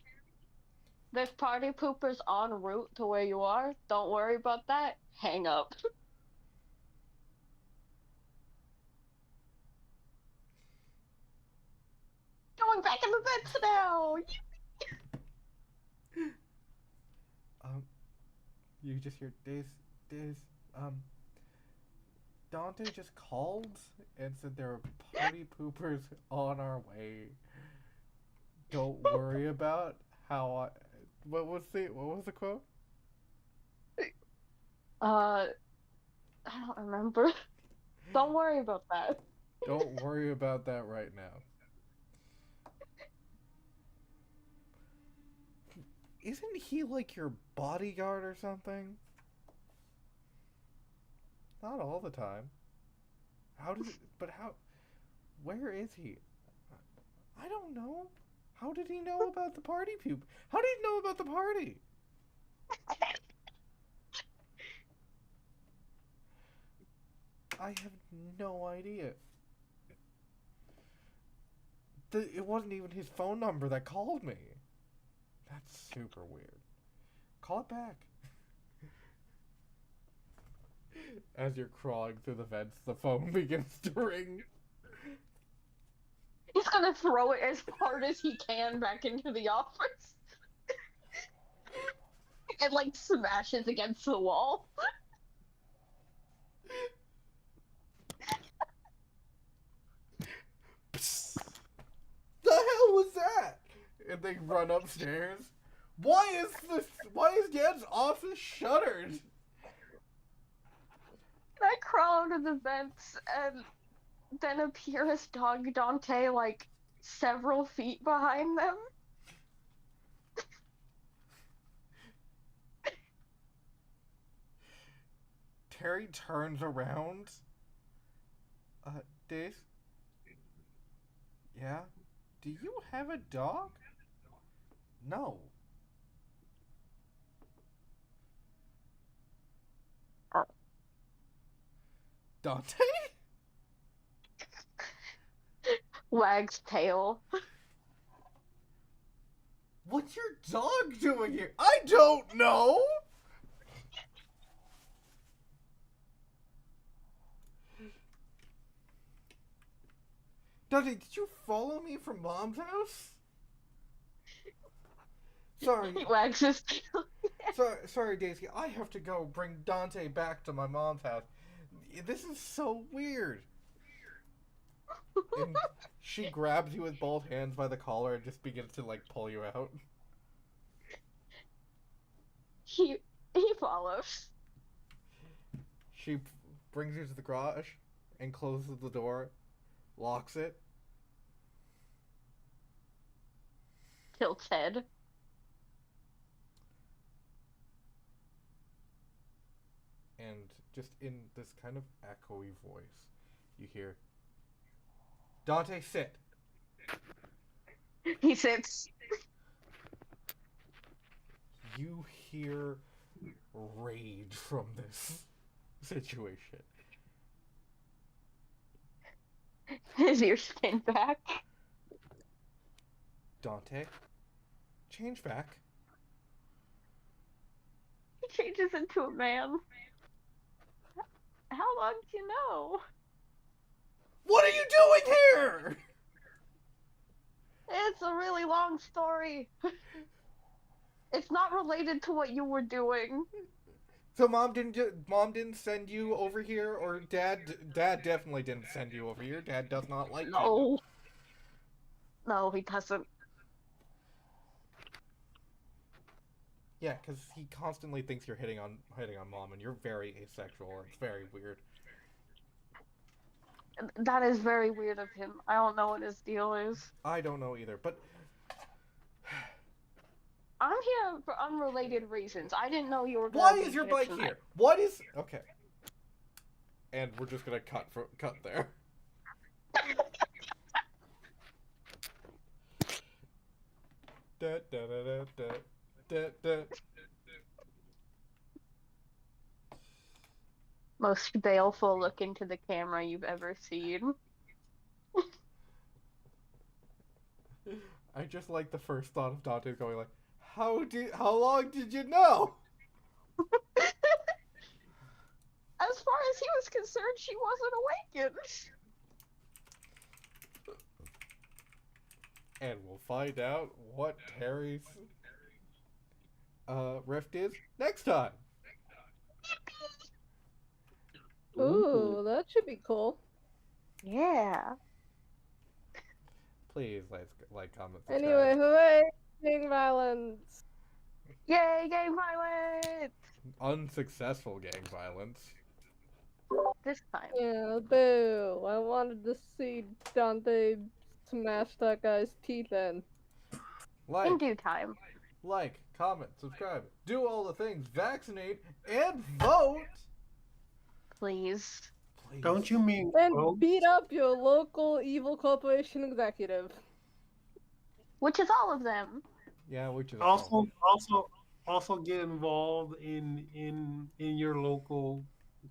There's party poopers en route to where you are. Don't worry about that. Hang up. Going back in the vents now! You just hear Days, Dante just called and said there are party poopers on our way. Don't worry about how what was the quote? I don't remember. Don't worry about that. Don't worry about that right now. Isn't he like your bodyguard or something? Not all the time. Where is he? I don't know. How did he know about the party poop? How did he know about the party? I have no idea. It wasn't even his phone number that called me. That's super weird. Call it back. As you're crawling through the vents, the phone begins to ring. He's gonna throw it as hard as he can back into the office. And like smashes against the wall. The hell was that? And they run upstairs. Why is Dad's office shuttered? I crawl under the vents and then appear as Dog Dante like several feet behind them. Terry turns around. Dave? Yeah? Do you have a dog? No. Dante? Wags tail. What's your dog doing here? I don't know! Dante, did you follow me from Mom's house? Sorry. He wags his tail. Sorry, Daisy. I have to go bring Dante back to my mom's house. This is so weird. And she grabs you with both hands by the collar and just begins to like pull you out. He follows. She brings you to the garage and closes the door, locks it. Tilts head. And just in this kind of echoey voice, you hear, Dante, sit. He sits. You hear rage from this situation. His ears spin back. Dante, change back. He changes into a man. How long do you know? What are you doing here? It's a really long story. It's not related to what you were doing. So mom didn't send you over here, or dad definitely didn't send you over here. Dad does not like you. No, he doesn't. Yeah, because he constantly thinks you're hitting on mom, and you're very asexual. It's very weird. That is very weird of him. I don't know what his deal is. I don't know either, but I'm here for unrelated reasons. I didn't know you were. Why is your bike here? What is okay? and we're just gonna cut there. Da, da, da, da, da, da, da. Most baleful look into the camera you've ever seen. I just like the first thought of Dante going like, how long did you know? As far as he was concerned, she wasn't awakened. And we'll find out what Terry's rift is next time. Ooh, that should be cool. Yeah. Please like, comment, Anyway, subscribe. hooray! Gang violence. Yay, gang violence! Unsuccessful gang violence. This time. Yeah, boo. I wanted to see Dante smash that guy's teeth in. In due time. Like, comment, subscribe, do all the things, vaccinate, and vote! Please. Please. Don't you mean And vote? beat up your local evil corporation executive. Which is all of them. Yeah, which is Also get involved in your local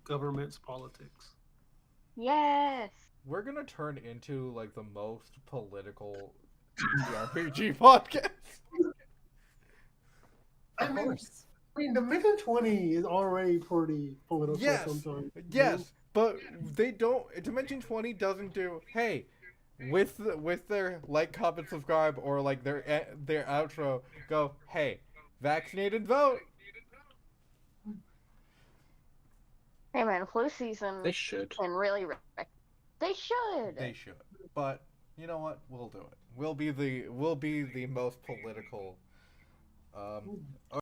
government's politics. Yes. We're gonna turn into like the most political RPG podcast. I mean, Dimension 20 is already pretty political sometimes. Yes, but they don't. Dimension 20 doesn't do. Hey, with their like, comment, subscribe, or like their outro, go. Hey, vaccinate and vote. Hey man, flu season They should. can really wreck. They should. They should, but you know what? We'll do it. We'll be the most political.